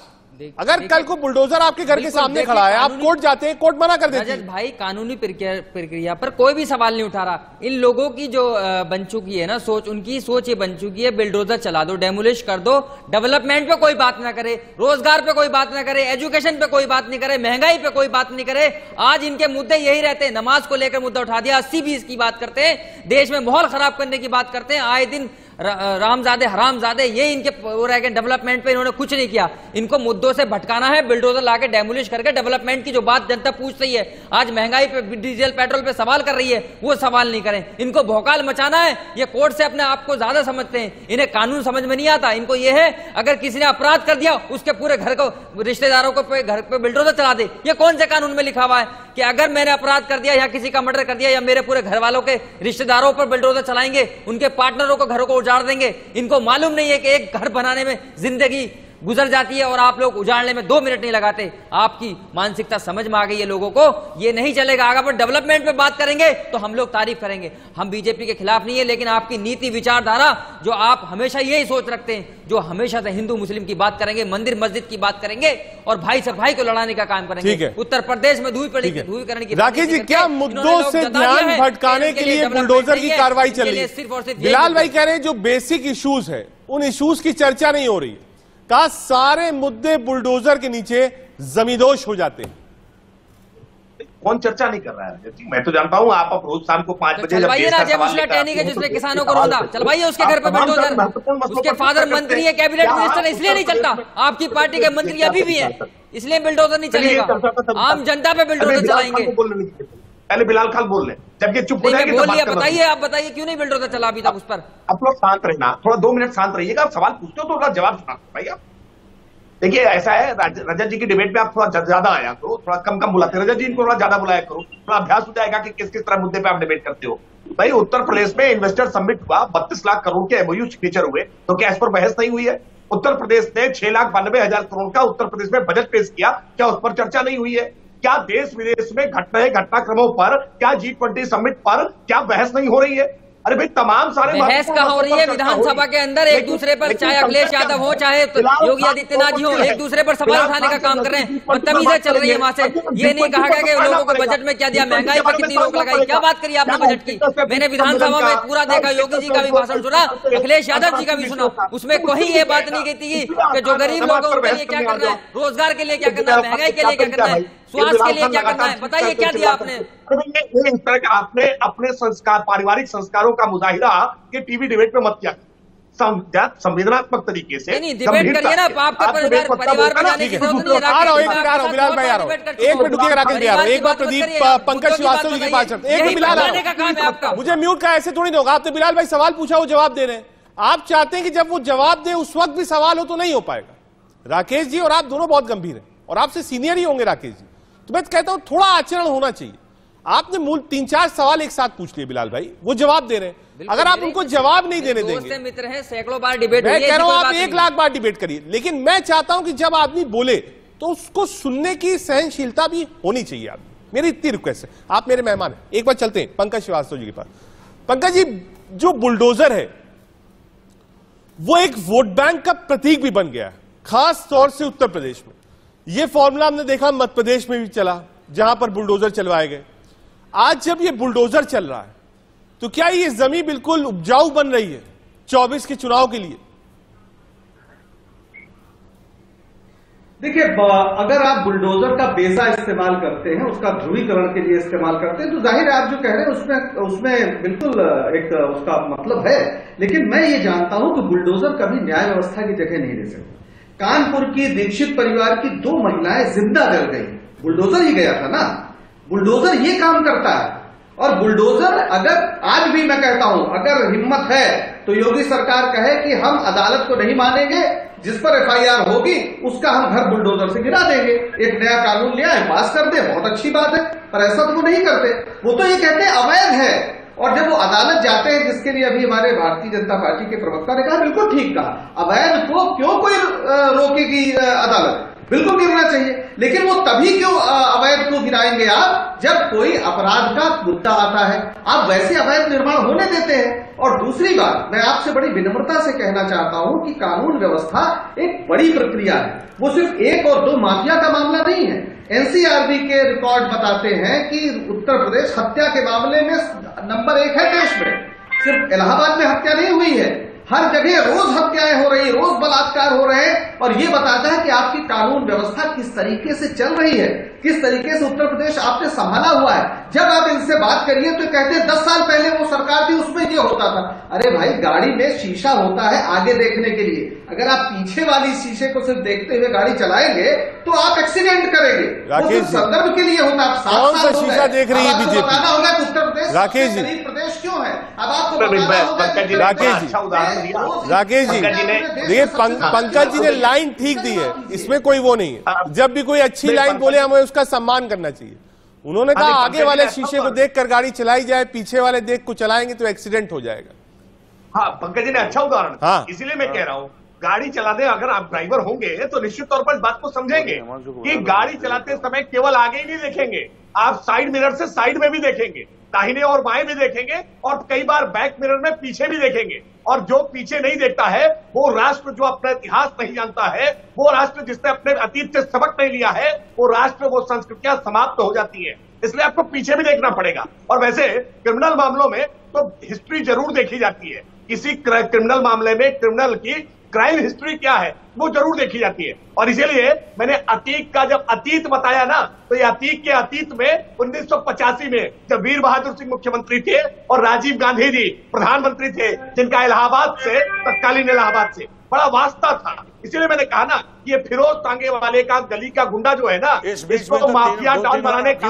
अगर कल को बुलडोजर आपके घर के सामने खड़ा है, आप कोर्ट जाते हैं, कोर्ट मना कर देती है। रजत भाई, कानूनी प्रक्रिया पर कोई भी सवाल नहीं उठा रहा। इन लोगों की जो बन चुकी है ना सोच, उनकी सोच ये बन चुकी है बिल्डोजर चला दो, डेमोलिश कर दो, डेवलपमेंट पे कोई बात ना करे, रोजगार पे कोई बात ना करे, एजुकेशन पे कोई बात नहीं करे, महंगाई पे कोई बात नहीं करे। आज इनके मुद्दे यही रहते हैं। नमाज को लेकर मुद्दा उठा दिया, 80-20 की बात करते हैं, देश में माहौल खराब करने की बात करते हैं, आए दिन रामजादे हरामजादे, ये इनके वो रह गए। डेवलपमेंट पे इन्होंने कुछ नहीं किया। इनको मुद्दों से भटकाना है, बिल्डोजर लाके डेमोलिश करके डेवलपमेंट की जो बात जनता पूछ रही है, आज महंगाई पे, डीजल पेट्रोल पे सवाल कर रही है, वो सवाल नहीं करें। इनको भौकाल मचाना है। ये कोर्ट से अपने आप को ज्यादा समझते हैं, इन्हें कानून समझ में नहीं आता। इनको ये है अगर किसी ने अपराध कर दिया उसके पूरे घर को, रिश्तेदारों को घर पे बिल्डोजर चला दे। ये कौन से कानून में लिखा हुआ है कि अगर मैंने अपराध कर दिया या किसी का मर्डर कर दिया या मेरे पूरे घर वालों के रिश्तेदारों पर बिल्डोजर चलाएंगे, उनके पार्टनरों को, घरों को उजाड़ देंगे। इनको मालूम नहीं है कि एक घर बनाने में जिंदगी गुजर जाती है और आप लोग उजाड़ने में 2 मिनट नहीं लगाते। आपकी मानसिकता समझ में आ गई है लोगों को। ये नहीं चलेगा। अगर डेवलपमेंट पे बात करेंगे तो हम लोग तारीफ करेंगे। हम बीजेपी के खिलाफ नहीं है, लेकिन आपकी नीति विचारधारा जो आप हमेशा यही सोच रखते हैं, जो हमेशा से हिंदू मुस्लिम की बात करेंगे, मंदिर मस्जिद की बात करेंगे और भाई से भाई को लड़ाने का काम करेंगे। उत्तर प्रदेश में ध्रुवीकरण की राकेश जी, क्या मुद्दों से ध्यान भटकाने के लिए बुलडोजर की कार्रवाई चल रही है? सिर्फ और सिर्फ बिलाल भाई कह रहे हैं जो बेसिक इश्यूज है उन इश्यूज की चर्चा नहीं हो रही है। कहा सारे मुद्दे बुलडोजर के नीचे जमींदोज हो जाते हैं। कौन चर्चा नहीं कर रहा है? मैं तो जानता हूं आप रोज शाम को 5 बजे जिसने किसानों को रोंदा, चलवाइए उसके घर पे बुलडोजर। उसके फादर मंत्री है, कैबिनेट मिनिस्टर है, इसलिए नहीं चलता। आपकी पार्टी के मंत्री अभी भी है, इसलिए बिल्डोजर नहीं चलेगा। आम जनता पे बिल्डोजर चलाएंगे। पहले बिलाल खान बोल रहे, जब ये चुप हो जाएंगे तो बोलिए, बताइए, आप बताइए क्यों नहीं बिल्डोजर चला अभी तक उस पर? आप लोग शांत रहना, थोड़ा 2 मिनट शांत रहिएगा। आप सवाल पूछते हो तो थोड़ा जवाब सुना भैया। देखिए ऐसा है, रजत जी की डिबेट में आप थोड़ा ज्यादा आया करो, थोड़ा कम बुलाते हैं। रजत जी इनको थोड़ा ज्यादा बुलाया करो, थोड़ा अभ्यास हो जाएगा कि किस किस तरह मुद्दे पे आप डिबेट करते हो। भाई उत्तर प्रदेश में इन्वेस्टर समिट हुआ, 32 लाख करोड़ के एमओयू सिग्नेचर हुए, तो क्या इस पर बहस नहीं हुई है? उत्तर प्रदेश ने 6,92,000 करोड़ का उत्तर प्रदेश में बजट पेश किया, क्या उस पर चर्चा नहीं हुई है? क्या देश विदेश में घट रहे घटनाक्रमों पर, क्या G20 समिट पर क्या बहस नहीं हो रही है? अरे भाई तमाम सारे बहस कहाँ हो रही है? विधानसभा के अंदर एक दूसरे पर, चाहे अखिलेश यादव हो चाहे योगी आदित्यनाथ जी हो, एक दूसरे पर सवाल उठाने का काम कर रहे हैं। बदतमीजी चल रही है वहां से। ये नहीं कहा गया कि लोगों को बजट में क्या दिया, महंगाई पर कितनी रोक लगाई, क्या बात करी आपने बजट की? मैंने विधानसभा में पूरा देखा, योगी जी का भी भाषण सुना, अखिलेश यादव जी का भी सुना। उसमें कोई ये बात नहीं कहती कि जो गरीब लोग हैं उनके लिए क्या करना है, रोजगार के लिए क्या करना है, महंगाई के लिए क्या करना है, स्वास्थ्य के लिए क्या करना है, बताइए क्या दिया आपने? इस तरह के आपने अपने संस्कार, पारिवारिक संस्कारों का मुजाहिरा ये टीवी डिबेट में मत किया। संवेदनात्मक तरीके से नहीं डिबेट करिए ना। आपका परिवार बनाने की जरूरत नहीं है। आ रहा हूं, बिलाल भाई आ रहा हूं, एक मिनट रुकिएगा राकेश भाई आ रहा हूं। एक बार प्रदीप पंकज श्रीवास्तव जी के पास चलते हैं। एक मिनट बिलाल का काम है आपका, मुझे म्यूट का ऐसे थोड़ी नहीं होगा। आपने बिलाल भाई सवाल पूछा, वो जवाब दे रहे हैं। आप चाहते हैं कि जब वो जवाब दे उस वक्त भी सवाल हो, तो नहीं हो पाएगा। राकेश जी और आप दोनों बहुत गंभीर हैं और आपसे सीनियर ही होंगे राकेश जी, तो मैं कहता हूं थोड़ा आचरण होना चाहिए। आपने मूल 3-4 सवाल एक साथ पूछ लिए बिलाल भाई, वो जवाब दे रहे हैं। अगर आप उनको जवाब नहीं देने देंगे, मित्र हैं, सैकड़ों बार डिबेट, मैं कह रहा हूं आप 1 लाख बार डिबेट करिए, लेकिन मैं चाहता हूं कि जब आदमी बोले तो उसको सुनने की सहनशीलता भी होनी चाहिए आदमी। मेरी इतनी रिक्वेस्ट है। आप मेरे मेहमान हैं, एक बार चलते हैं पंकज श्रीवास्तव जी के पास। पंकज जी, जो बुलडोजर है वो एक वोट बैंक का प्रतीक भी बन गया है, खास तौर से उत्तर प्रदेश में। यह फॉर्मूला हमने देखा मध्य प्रदेश में भी चला, जहां पर बुलडोजर चलवाए गए। आज जब ये बुलडोजर चल रहा है तो क्या ये जमीन बिल्कुल उपजाऊ बन रही है 24 के चुनाव के लिए? देखिए, अगर आप बुलडोजर का बेसा इस्तेमाल करते हैं, उसका ध्रुवीकरण के लिए इस्तेमाल करते हैं, तो जाहिर है आप जो कह रहे हैं उसमें बिल्कुल एक उसका मतलब है। लेकिन मैं ये जानता हूं कि बुलडोजर कभी न्याय व्यवस्था की जगह नहीं ले सकता। कानपुर की दीक्षित परिवार की 2 महिलाएं जिंदा जल गई। बुलडोजर ही गया था ना, बुलडोजर ये काम करता है। और बुलडोजर, अगर आज भी मैं कहता हूं, अगर हिम्मत है तो योगी सरकार कहे कि हम अदालत को नहीं मानेंगे, जिस पर एफआईआर होगी उसका हम घर बुलडोजर से गिरा देंगे, एक नया कानून ले आए, पास कर दे, बहुत अच्छी बात है। पर ऐसा तो वो नहीं करते, वो तो ये कहते हैं अवैध है। और जब वो अदालत जाते हैं, जिसके लिए अभी हमारे भारतीय जनता पार्टी के प्रवक्ता ने कहा, बिल्कुल ठीक कहा, अवैध को क्यों कोई रोकेगी अदालत, बिल्कुल गिरना चाहिए। लेकिन वो तभी क्यों अवैध को गिराएंगे आप, जब कोई अपराध का मुद्दा आता है, आप वैसे अवैध निर्माण होने देते हैं। और दूसरी बात, मैं आपसे बड़ी विनम्रता से कहना चाहता हूं कि कानून व्यवस्था एक बड़ी प्रक्रिया है, वो सिर्फ 1 और 2 माफिया का मामला नहीं है। एनसीआरबी के रिकॉर्ड बताते हैं कि उत्तर प्रदेश हत्या के मामले में नंबर 1 है देश में। सिर्फ इलाहाबाद में हत्या नहीं हुई है, हर जगह रोज हत्याएं हो रही, रोज बलात्कार हो रहे हैं। और ये बताता है कि आपकी कानून व्यवस्था किस तरीके से चल रही है, किस तरीके से उत्तर प्रदेश आपने संभाला हुआ है। जब आप इनसे बात करिए तो कहते हैं 10 साल पहले वो सरकार थी, उसमें ये होता था। अरे भाई, गाड़ी में शीशा होता है आगे देखने के लिए, अगर आप पीछे वाली शीशे को सिर्फ देखते हुए गाड़ी चलाएंगे तो आप एक्सीडेंट करेंगे। वो सिर्फ संदर्भ के लिए होता है। आप कौन सा शीशा देख रही है बीजेपी? बताना होगा कि उत्तर प्रदेश राकेश जी, प्रदेश क्यों है, अब आपको बताना होगा। राकेश जी देखिए, पंकज जी ने लाइन ठीक दी है, इसमें कोई वो नहीं है। जब भी कोई अच्छी लाइन बोले हमें उसका सम्मान करना चाहिए। उन्होंने कहा आगे वाले शीशे को देखकर गाड़ी चलाई जाए, पीछे वाले देख को चलाएंगे तो एक्सीडेंट हो जाएगा। हाँ, पंकज जी ने अच्छा उदाहरण, हाँ, इसीलिए मैं कह रहा हूँ, गाड़ी चलाते अगर आप ड्राइवर होंगे तो निश्चित तौर पर इस बात को समझेंगे कि गाड़ी चलाते समय केवल आगे ही नहीं देखेंगे, आप साइड मिरर से साइड में भी देखेंगे, दाहिने और बाएं भी देखेंगे, और कई बार बैक मिरर में पीछे भी देखेंगे। और जो पीछे नहीं देखता है वो राष्ट्र जो अपना इतिहास नहीं जानता है, वो राष्ट्र जिसने अपने अतीत से सबक नहीं लिया है, वो राष्ट्र, वो संस्कृतियां समाप्त हो जाती है। इसलिए आपको पीछे भी देखना पड़ेगा। और वैसे क्रिमिनल मामलों में तो हिस्ट्री जरूर देखी जाती है, किसी क्रिमिनल मामले में क्रिमिनल की क्राइम हिस्ट्री क्या है वो जरूर देखी जाती है। और इसीलिए मैंने अतीक का जब अतीत बताया ना, तो ये अतीक के अतीत में 1985 में जब वीर बहादुर सिंह मुख्यमंत्री थे और राजीव गांधी जी प्रधानमंत्री थे, जिनका इलाहाबाद से, तत्कालीन इलाहाबाद से बड़ा वास्ता था, इसीलिए मैंने कहा ना ये फिरोज तांगे वाले का गली का गुंडा जो है ना, इसको तो माफिया डॉन बनाने का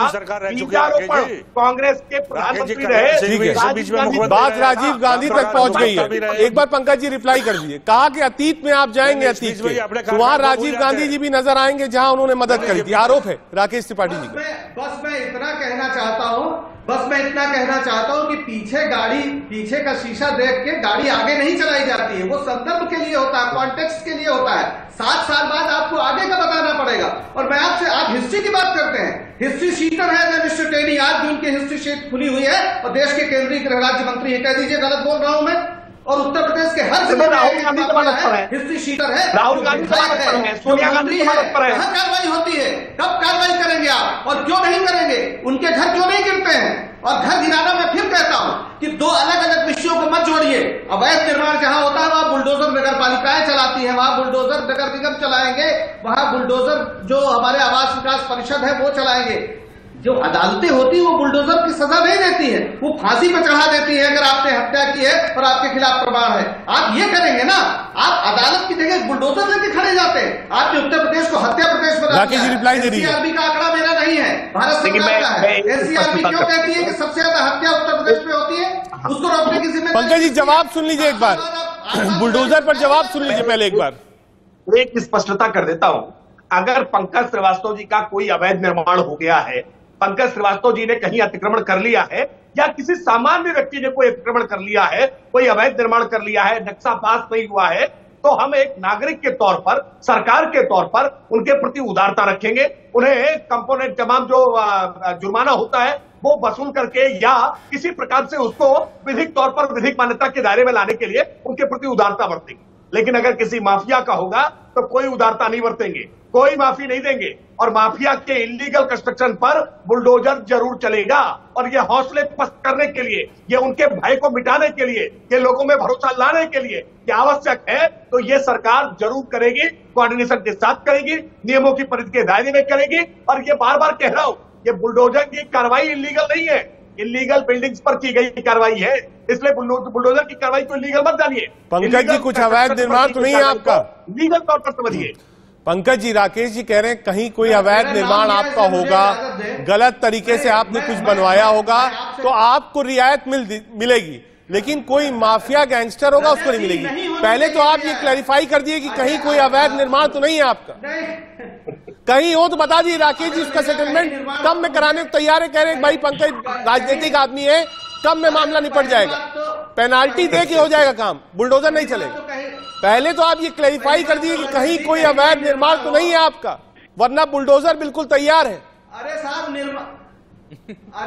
बीजारोपण कांग्रेस के प्रधानमंत्री रहे। बात राजीव गांधी तक पहुंच गई है। एक बार पंकज जी रिप्लाई कर दीजिए। कहा कि अतीत में आप जाएंगे, अतीत में तो वहां राजीव गांधी जी भी नजर आएंगे जहां उन्होंने मदद करी थी, आरोप है राकेश त्रिपाठी जी का। बस मैं इतना कहना चाहता हूं कि पीछे का शीशा देख के गाड़ी आगे नहीं चलाई जाती है, वो संदर्भ के लिए होता है, कॉन्टेक्स्ट के लिए होता है। 7 साल बाद आपको आगे का बताना पड़ेगा। और मैं आपसे आज हिस्ट्री की बात करते हैं, हिस्ट्री शीटर है मिस्टर टेनी, आज भी उनकी हिस्ट्री शीट खुली हुई है और देश के केंद्रीय गृह राज्य मंत्री है। कह दीजिए गलत बोल रहा हूं मैं। और उत्तर प्रदेश के हर जिले में हिस्ट्री शीटर है, राहुल गांधी है, सोनिया गांधी है। कहाँ कार्रवाई होती है, कब कार्रवाई करेंगे आप, और क्यों नहीं करेंगे? उनके घर क्यों नहीं गिरते हैं? और घर गिराना, मैं फिर कहता हूं कि 2 अलग अलग विषयों को मत जोड़िए। अवैध निर्माण जहां होता है वहां बुलडोजर नगर पालिकाएं चलाती है, वहां बुलडोजर नगर निगम चलाएंगे, वहां बुलडोजर जो हमारे आवास विकास परिषद है वो चलाएंगे। जो अदालतें होती है वो बुलडोजर की सजा नहीं देती है, वो फांसी पर चढ़ा देती है अगर आपने हत्या की है और आपके खिलाफ प्रमाण है। आप ये करेंगे ना, आप अदालत की जगह बुलडोजर लेके खड़े जाते हैं। आपने उत्तर प्रदेश को हत्या प्रदेश बना दिया। एनसीआरबी का आंकड़ा मेरा नहीं है, भारत सरकार का है। एनसीआरबी क्यों कहती है कि सबसे ज्यादा हत्या उत्तर प्रदेश में होती है? उसको रोकने की जिम्मेदारी। पंकज जी जवाब सुन लीजिए एक बार, बुलडोजर पर जवाब सुन लीजिए पहले एक बार। एक स्पष्टता कर देता हूं, अगर पंकज श्रीवास्तव जी का कोई अवैध निर्माण हो गया है, पंकज श्रीवास्तव जी ने कहीं अतिक्रमण कर लिया है, या किसी सामान्य व्यक्ति ने कोई अतिक्रमण कर लिया है, कोई अवैध निर्माण कर लिया है, नक्शा पास नहीं हुआ है, तो हम एक नागरिक के तौर पर, सरकार के तौर पर उनके प्रति उदारता रखेंगे। उन्हें कंपोनेंट तमाम जो जुर्माना होता है वो वसूल करके या किसी प्रकार से उसको विधिक तौर पर विधिक मान्यता के दायरे में लाने के लिए उनके प्रति उदारता बरतेंगे। लेकिन अगर किसी माफिया का होगा तो कोई उदारता नहीं बरतेंगे, कोई माफी नहीं देंगे। और माफिया के इलीगल कंस्ट्रक्शन पर बुलडोजर जरूर चलेगा। और ये हौसले पस्त करने के लिए, ये उनके भय को मिटाने के लिए, ये लोगों में भरोसा लाने के लिए ये आवश्यक है, तो ये सरकार जरूर करेगी, कोऑर्डिनेशन के साथ करेगी, नियमों की परिधि के दायरे में करेगी। और ये बार बार कह रहा हूं, ये बुलडोजर की कार्रवाई इलीगल नहीं है, इलीगल बिल्डिंग्स पर की गई कार्रवाई है, इसलिए बुलडोजर की कार्रवाई को इलीगल मत जानिए। पंकज जी, कुछ अवैध निर्माण तो नहीं है आपका? लीगल तौर पर समझिए। पंकज जी, राकेश जी कह रहे हैं कहीं कोई अवैध निर्माण आपका होगा, गलत तरीके से आपने कुछ बनवाया होगा तो आपको रियायत मिलेगी, लेकिन कोई माफिया गैंगस्टर होगा उसको नहीं मिलेगी। पहले तो आप ये क्लैरिफाई कर दिए कि कहीं कोई अवैध निर्माण तो नहीं है आपका। कहीं हो तो बता दिए राकेश जी, उसका सेटलमेंट कब में कराने को तैयार है? कह रहे हैं भाई पंकज राजनीतिक आदमी है, कब में मामला निपट जाएगा, पेनाल्टी दे के हो जाएगा काम, बुलडोजर नहीं चलेगा। पहले तो आप ये क्लैरिफाई कर दिए कि कहीं कोई अवैध निर्माण तो नहीं है आपका, वरना बुलडोजर बिल्कुल तैयार है। अरे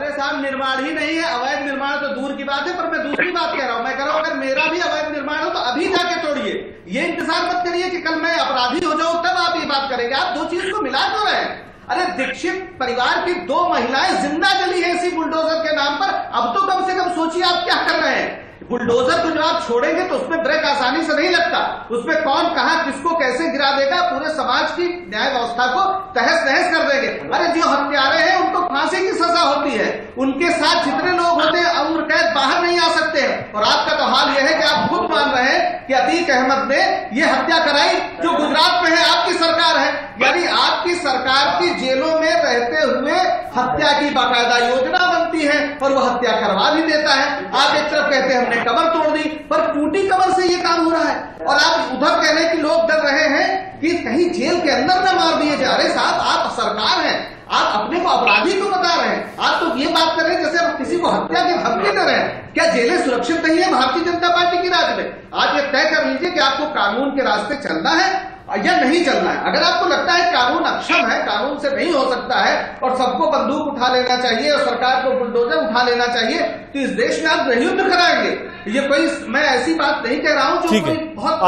साहब निर्माण ही नहीं है, अवैध निर्माण तो दूर की बात है। पर मैं दूसरी बात कह रहा हूं, मैं कह रहा हूं अगर मेरा भी अवैध निर्माण हो तो अभी जाके तोड़िए, ये इंतजार मत करिए कि कल मैं अपराधी हो जाऊं तब आप ये बात करेंगे। आप दो चीज को मिला क्यों रहे हैं? अरे दीक्षित परिवार की 2 महिलाएं जिंदा जली है इसी बुलडोजर के नाम पर। अब तो कम से कम सोचिए आप क्या कर रहे हैं। बुलडोजर को जब आप छोड़ेंगे तो उसमें ब्रेक आसानी से नहीं लगता, उसमें कौन कहां किसको कैसे गिरा देगा, पूरे समाज की न्याय व्यवस्था को तहस नहस कर देंगे। अरे जो हत्यारे हैं उनको फांसी की सजा होती है, उनके साथ जितने लोग होते हैं उम्र कैद बाहर नहीं आ सकते हैं। और आपका तो हाल यह है कि आप खुद मान रहे हैं कि अतीक अहमद ने ये हत्या कराई जो गुजरात में है, आपकी सरकार है। यानी आपकी सरकार की जेलों में रहते हुए हत्या की बाकायदा योजना बनती है और वह हत्या करवा भी देता है। आप एक तरफ कहते हैं हमने कमर तोड़ दी, पर टूटी कमर से ये काम हो रहा है, और आप उधर कह रहे हैं कि लोग डर रहे हैं कि कहीं जेल के अंदर न मार दिए जाए। अरे साहब, आप सरकार हैं, आप अपने को अपराधी क्यों बता रहे हैं? आप तो ये बात कर रहे हैं जैसे आप किसी को हत्या की धमकी दे रहे हैं। क्या जेलें सुरक्षित नहीं है भारतीय जनता पार्टी की राज में? आप ये तय कर लीजिए कि आपको कानून के रास्ते चलना है या नहीं चलना है। अगर आपको लगता है कानून अक्षम है, कानून से नहीं हो सकता है और सबको बंदूक उठा लेना चाहिए और सरकार को बुलडोजर उठा लेना चाहिए, तो इस देश में आप युद्ध कराएंगे। ये कोई, मैं ऐसी बात नहीं कह रहा हूं जो कोई बहुत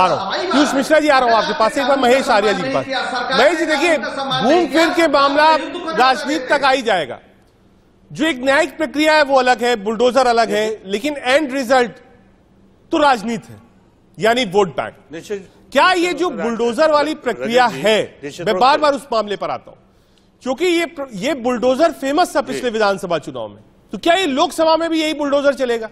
पीयूष मिश्रा जी आ रहा हूं आपके पास, एक बार महेश आर्या जी के पास। महेश जी देखिए, घूम फिर के मामला राजनीति तक आ ही जाएगा। जो एक न्यायिक प्रक्रिया है वो अलग है, बुलडोजर अलग है, लेकिन एंड रिजल्ट तो राजनीति है, यानी वोट बैंक। क्या ये जो बुलडोजर वाली प्रक्रिया है, मैं बार बार उस मामले पर आता हूं क्योंकि ये बुलडोजर फेमस था पिछले विधानसभा चुनाव में, तो क्या ये लोकसभा में भी यही बुलडोजर चलेगा?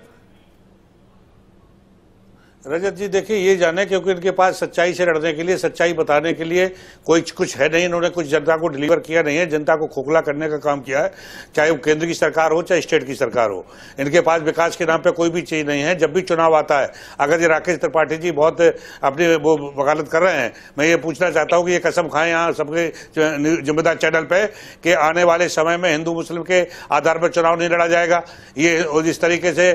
रजत जी देखिए, ये जाने क्योंकि इनके पास सच्चाई से लड़ने के लिए, सच्चाई बताने के लिए कोई कुछ है नहीं। इन्होंने कुछ जनता को डिलीवर किया नहीं है, जनता को खोखला करने का काम किया है, चाहे वो केंद्र की सरकार हो चाहे स्टेट की सरकार हो। इनके पास विकास के नाम पे कोई भी चीज नहीं है। जब भी चुनाव आता है, अगर ये राकेश त्रिपाठी जी बहुत अपनी वो वकालत कर रहे हैं, मैं ये पूछना चाहता हूँ कि ये कसम खाएं यहाँ सबके जिम्मेदार चैनल पे कि आने वाले समय में हिंदू मुस्लिम के आधार पर चुनाव नहीं लड़ा जाएगा, ये इस तरीके से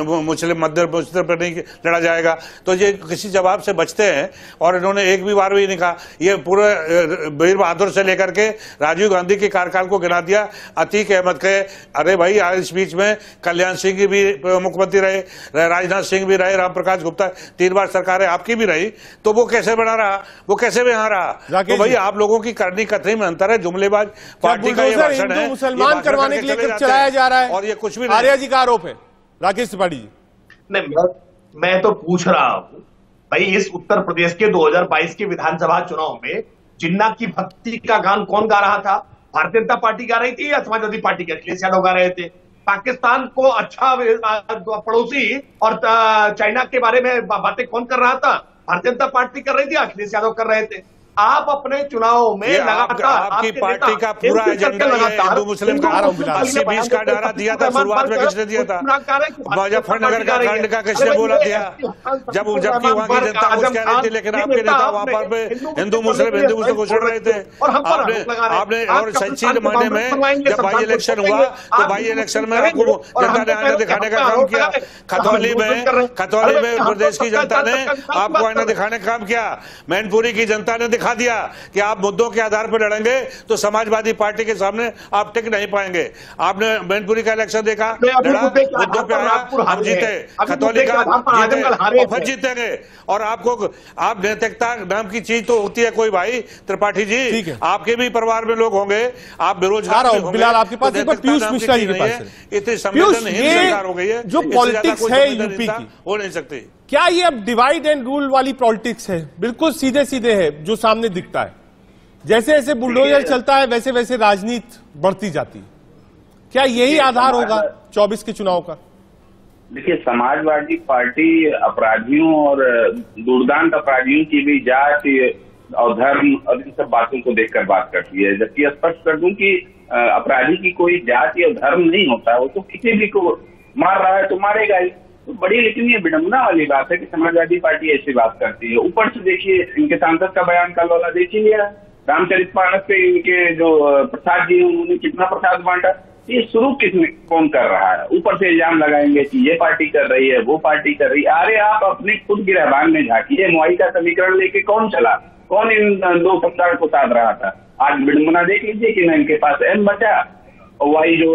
मुस्लिम मध्य पर नहीं लड़ा जाएगा। तो ये किसी जवाब से बचते हैं और इन्होंने एक भी बार भी नहीं कहा। ये पूरे वीर बहादुर से लेकर के राजीव गांधी के कार्यकाल को गिना दिया, अतीक अहमद के। अरे भाई, इस बीच में कल्याण सिंह भी मुख्यमंत्री रहे, राजनाथ सिंह भी रहे, रामप्रकाश गुप्ता, 3 बार सरकारें आपकी भी रही, तो वो कैसे बना रहा, वो कैसे यहाँ रहा? तो भाई आप लोगों की करनी कतरी में अंतर है। जुमलेबाज पार्टी का ये भाषण है, मुसलमान करवाने के लिए चलाया जा रहा है और ये कुछ भी आर्या जी का आरोप है। राकेश त्रिपाठी जी, नहीं, मैं तो पूछ रहा हूं भाई, इस उत्तर प्रदेश के 2022 के विधानसभा चुनाव में जिन्ना की भक्ति का गान कौन गा रहा था? भारतीय जनता पार्टी गा रही थी या समाजवादी पार्टी के अखिलेश यादव गा रहे थे? पाकिस्तान को अच्छा पड़ोसी और चाइना के बारे में बातें कौन कर रहा था? भारतीय जनता पार्टी कर रही थी, अखिलेश यादव कर रहे थे। आप अपने चुनाव में लगातार आपकी पार्टी का पूरा एजेंडा हिंदू मुस्लिम का 80-20 का नारा दिया था। शुरुआत में किसने दिया था? मुजफ्फरनगर का कांड का किसने बोला दिया? जबकि वहां की जनता कुछ कह रही थी, लेकिन आपके नेता वहां पर हिंदू मुस्लिम को छोड़ रहे थे। आपने और सच्ची मायने में जब बाई इलेक्शन हुआ तो बाई इलेक्शन में आपको जनता ने आईना दिखाने का काम किया। खतौली में प्रदेश की जनता ने आपको आईना दिखाने का काम किया। मैनपुरी की जनता ने दिखा दिया कि आप मुद्दों के आधार पर लड़ेंगे तो समाजवादी पार्टी के सामने आप टिक नहीं पाएंगे। आपने मैनपुरी का इलेक्शन देखा, लड़ा, मुद्दों पे आया, हम जीते। खतौली का जीते और फिर जीतेंगे। और आपको आप नैतिकता नाम की चीज तो होती है कोई भाई त्रिपाठी जी, आपके भी परिवार में लोग होंगे, आप बेरोजगार होंगे। बिलाल आपके पास पीयूष मिश्रा जी के पास इतनी संवेदनहीन सरकार हो गई है, जो पॉलिटिक्स है यूपी की हो नहीं सकती। क्या ये अब डिवाइड एंड रूल वाली पॉलिटिक्स है? बिल्कुल सीधे सीधे है जो सामने दिखता है। जैसे जैसे बुलडोजर चलता है वैसे वैसे राजनीति बढ़ती जाती है। क्या यही आधार होगा 24 के चुनाव का? देखिए, समाजवादी पार्टी अपराधियों और दुर्दांत अपराधियों की भी जात और धर्म और इन सब बातों को देखकर बात करती है, जबकि स्पष्ट कर दूं कि अपराधी की कोई जात या धर्म नहीं होता, वो तो किसी भी को मार रहा है तो मारेगा ही। तो बड़ी लेकिन ये विडंबना वाली बात है कि समाजवादी पार्टी ऐसी बात करती है। ऊपर से देखिए इनके सांसद का बयान कल वाला देखिए, रामचरितमानस पे इनके जो प्रसाद जी उन्होंने कितना प्रसाद बांटा, ये शुरू कौन कर रहा है? ऊपर से इल्जाम लगाएंगे कि ये पार्टी कर रही है, वो पार्टी कर रही है। अरे आप अपने खुद गिरहबान में झांकिए, मुआई का समीकरण लेके कौन चला, कौन इन दो सप्ताह को साध रहा था? आज विडंबना देख लीजिए कि न इनके पास एम बचा और वही जो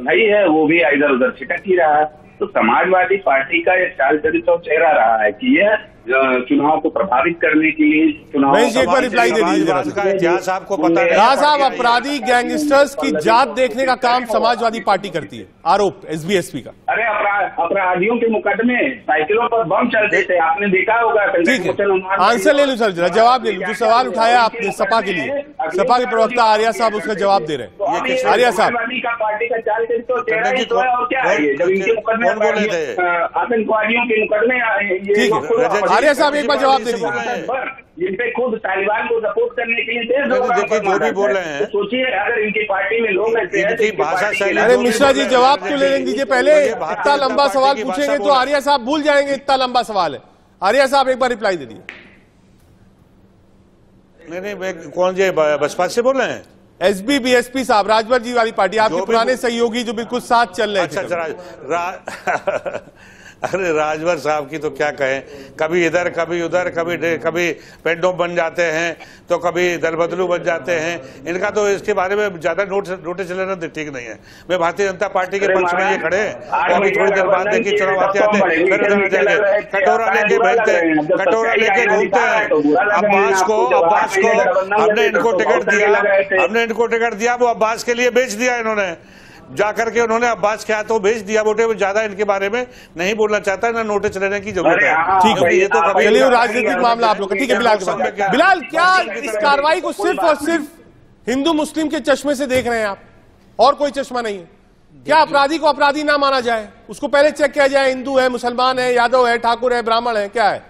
भाई है वो भी इधर उधर छिटक ही रहा है। तो समाजवादी पार्टी का एक चाल चरित्र और चेहरा रहा है कि यह चुनाव को प्रभावित करने के लिए चुनाव एक बार रिप्लाई दे दीजिए। इतिहास आपको पता है राज साहब, अपराधी गैंगस्टर्स की जात देखने का काम समाजवादी पार्टी करती है, आरोप एसबीएसपी का। अरे अपराधियों के मुकदमे साइकिलों पर बम चलते थे, आपने देखा होगा। ठीक है, आंसर ले लूं सर, जरा जवाब ले लूं। जो सवाल उठाया आपने सपा के लिए, सपा के प्रवक्ता आर्या साहब उसका जवाब दे रहे हैं। आर्या साहब, पार्टी का चाल चरित्र और चेहरा ही तो है, और क्या है? जब इनके मुकदमे आतंकवादियों के मुकदमे, आर्या साहब एक बार जवाब दे दीजिए। जिनपे खुद तालिबान को सपोर्ट करने के लिए देखिए जो भी बोल रहे हैं, सोचिए अगर इनकी पार्टी में लोग ऐसे हैं। अरे मिश्रा जी जवाब तो ले दीजिए पहले। इतना लंबा सवाल पूछेंगे तो आर्या साहब भूल जाएंगे, इतना लंबा सवाल है। आर्या साहब एक बार रिप्लाई दे दीजिए। नहीं, कौन जी बसपा से बोल रहे हैं? एसबी बीएसपी साहब, राजभर जी वाली पार्टी, आपके पुराने सहयोगी जो बिल्कुल साथ चल रहे थे। अरे राजभर साहब की तो क्या कहें, कभी इधर कभी उधर, कभी पेंडो बन जाते हैं तो कभी दल बदलू बन जाते हैं। इनका तो इसके बारे में ज्यादा नोटिस लेना ठीक नहीं है। मैं भारतीय जनता पार्टी के पक्ष में ये खड़े हैं, अभी थोड़ी देर बाद देखिए चुनाव आते फिर उधर जाएंगे, कटोरा लेके बैठते हैं, कटोरा लेके घूमते हैं। अब्बास को हमने इनको टिकट दिया, वो अब्बास के लिए बेच दिया इन्होंने। जाकर के उन्होंने अब्बास के हाथों भेज दिया वोटे में। ज्यादा इनके बारे में नहीं बोलना चाहता, ना नोटिस लेने की जरूरत है। ठीक है, ये तो चलिए राजनीतिक मामला आप लोग का। ठीक है बिलाल, बिलाल क्या इस कार्रवाई को सिर्फ और सिर्फ हिंदू मुस्लिम के चश्मे से देख रहे हैं आप, और कोई चश्मा नहीं है? क्या अपराधी को अपराधी ना माना जाए? उसको पहले चेक किया जाए हिंदू है, मुसलमान है, यादव है, ठाकुर है, ब्राह्मण है, क्या है?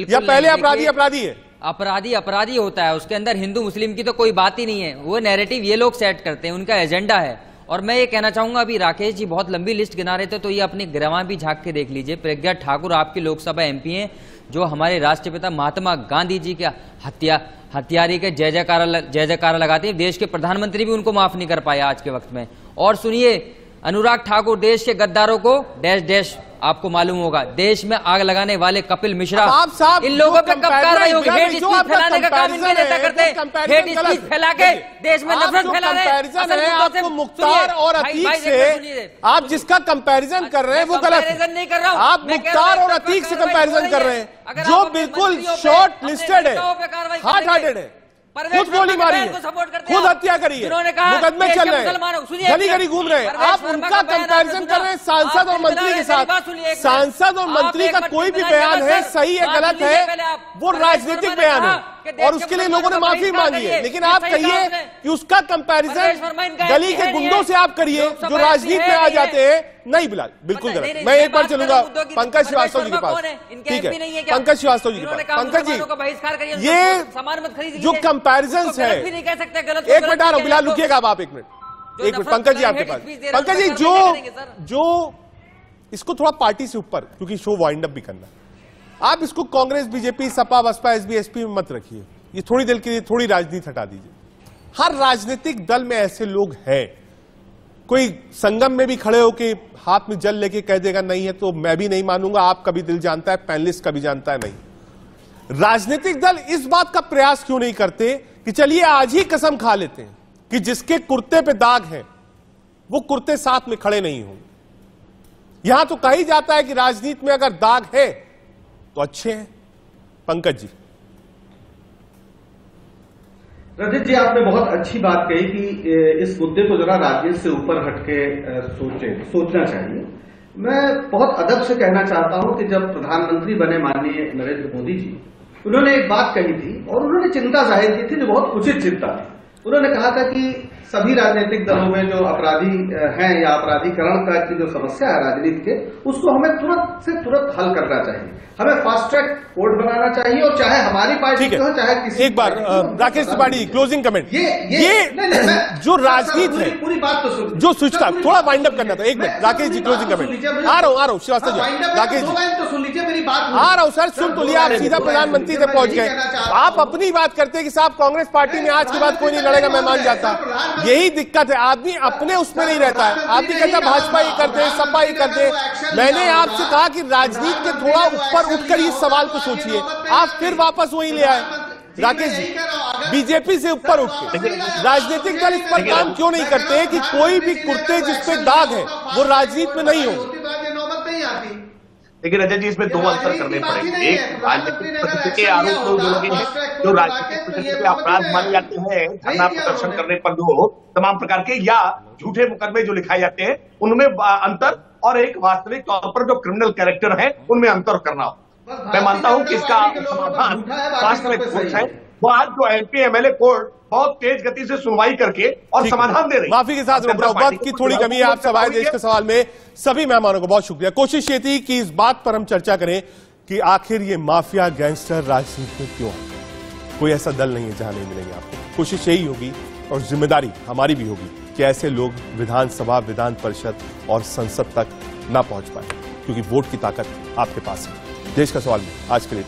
या पहले अपराधी अपराधी है? अपराधी अपराधी होता है, उसके अंदर हिंदू मुस्लिम की तो कोई बात ही नहीं है। वो नैरेटिव ये लोग सेट करते हैं, उनका एजेंडा है। और मैं ये कहना चाहूंगा, अभी राकेश जी बहुत लंबी लिस्ट गिना रहे थे, तो ये अपनी गिरवा भी झांक के देख लीजिए। प्रज्ञा ठाकुर आपकी लोकसभा एमपी हैं, जो हमारे राष्ट्रपिता महात्मा गांधी जी के हत्यारे के जय जयकारा लगाते हैं। देश के प्रधानमंत्री भी उनको माफ नहीं कर पाए आज के वक्त में। और सुनिए, अनुराग ठाकुर देश के गद्दारों को डैश डैश, आपको मालूम होगा, देश में आग लगाने वाले कपिल मिश्रा, इन लोगों पे कब कार्रवाई होगी? हेट स्पीच फैलाने का काम इनके नेता करते हैं। हेट स्पीच फैला के देश में नफरत फैला रहे हैं। आपको मुख्तार और अतीक से आप जिसका कंपैरिजन कर रहे हैं वो गलत है। आप मुख्तार और अतीक से कंपैरिजन कर रहे हैं जो बिल्कुल शॉर्ट लिस्टेड है, हार्ट हार्टेड है, खुद गोली मारी है, खुद हत्या करी है, मुकदमे चल रहे हैं, गली गली घूम रहे हैं। आप उनका कंपैरिजन कर रहे हैं सांसद और मंत्री के साथ। सांसद और मंत्री का कोई भी बयान है, सही है गलत है, वो राजनीतिक बयान है और उसके लिए लोगों ने माफी मांगी है। लेकिन आप कहिए कि उसका कंपैरिजन गली के गुंडों से आप करिए जो राजनीति में आ जाते हैं, नहीं बिलाल, बिल्कुल गलत। मैं एक बार चलूंगा पंकज श्रीवास्तव जी के पास। ठीक है, पंकज श्रीवास्तव जी के पास। पंकज जी, ये जो कंपैरिजन है, एक मिनट आ रहा हूं बिलाल, रुकिएगा आप एक मिनट। पंकज जी आपके पास। पंकज जी, जो इसको थोड़ा पार्टी से ऊपर, क्योंकि शो वाइंड अप भी करना, आप इसको कांग्रेस, बीजेपी, सपा, बसपा, एसबी में मत रखिए। ये थोड़ी देर के लिए थोड़ी राजनीति हटा दीजिए। हर राजनीतिक दल में ऐसे लोग हैं, कोई संगम में भी खड़े होकर हाथ में जल लेके कह देगा नहीं है तो मैं भी नहीं मानूंगा। आपका भी दिल जानता है, पैनलिस्ट का भी जानता है नहीं। राजनीतिक दल इस बात का प्रयास क्यों नहीं करते कि चलिए आज ही कसम खा लेते हैं कि जिसके कुर्ते पे दाग है वो कुर्ते साथ में खड़े नहीं होंगे। यहां तो कही जाता है कि राजनीति में अगर दाग है तो अच्छे हैं। पंकज जी। रजत जी, आपने बहुत अच्छी बात कही कि इस मुद्दे को जरा राजनीति से ऊपर हटके सोचना चाहिए। मैं बहुत अदब से कहना चाहता हूं कि जब प्रधानमंत्री बने माननीय नरेंद्र मोदी जी, उन्होंने एक बात कही थी और उन्होंने चिंता जाहिर की थी जो बहुत उचित चिंता थी। उन्होंने कहा था कि सभी राजनीतिक दलों में जो अपराधी हैं या अपराधीकरण का की जो समस्या है राजनीति के, उसको हमें तुरंत से तुरंत हल करना चाहिए। हमें फास्ट ट्रैक कोर्ट बनाना चाहिए, और चाहे हमारी पार्टी हो चाहे किसी। एक बार राकेश त्रिपाठी क्लोजिंग कमेंट। ये जो राजनीति है, पूरी बात तो सुन, जो स्विच था, थोड़ा वाइंड अप करना था। एक minute Rakesh ji, closing comment. आ रहा हूँ श्रीवास्तव जी, राकेश जी तो सुन लीजिए मेरी बात। आ रहा हूँ सर, सुन तो लिया। आप सीधा प्रधानमंत्री तक पहुंच गए। आप अपनी बात करते हैं कि साहब कांग्रेस पार्टी में आज के बाद कोई नहीं लड़ेगा, मैं मान जाता। यही दिक्कत है, आदमी अपने उसमें नहीं रहता है। आदमी कहता भाजपा ही करते हैं, सपा ही करते हैं। मैंने आपसे कहा कि राजनीति के थोड़ा ऊपर उठकर इस सवाल को सोचिए। आप फिर वापस वहीं ले आए। राकेश जी, बीजेपी से ऊपर उठ के राजनीतिक दल इस पर काम क्यों नहीं करते कि कोई भी कुर्ते जिसपे दाग है वो राजनीति में नहीं हो? लेकिन अजय जी, इसमें दो अंतर करने पड़ेंगे। एक, राजनीतिक प्रकृति के आरोप लोग जो लगे हैं, जो राजनीतिक प्रकृति के अपराध माने जाते हैं, धरना प्रदर्शन करने पर जो तमाम प्रकार के या झूठे मुकदमे जो लिखाए जाते हैं, उनमें अंतर, और एक वास्तविक तौर पर जो क्रिमिनल कैरेक्टर है उनमें अंतर करना हो। मैं मानता हूं कि इसका समाधान फास्ट ट्रैक कोर्ट है। वो आज जो एमपी एमएलए कोर्ट बहुत तेज गति से सुनवाई करके और समाधान दे रही। माफी के साथ वक्त की थोड़ी कमी है। आप सब आए देश के सवाल में। सभी मेहमानों को बहुत शुक्रिया। कोशिश ये थी कि इस बात पर हम चर्चा करें कि आखिर ये माफिया गैंगस्टर राजनीति में क्यों आते। कोई ऐसा दल नहीं है जहां नहीं मिलेंगे आपको। कोशिश यही होगी और जिम्मेदारी हमारी भी होगी कि ऐसे लोग विधानसभा, विधान परिषद और संसद तक ना पहुंच पाए, क्योंकि वोट की ताकत आपके पास है। देश का सवाल में आज के लिए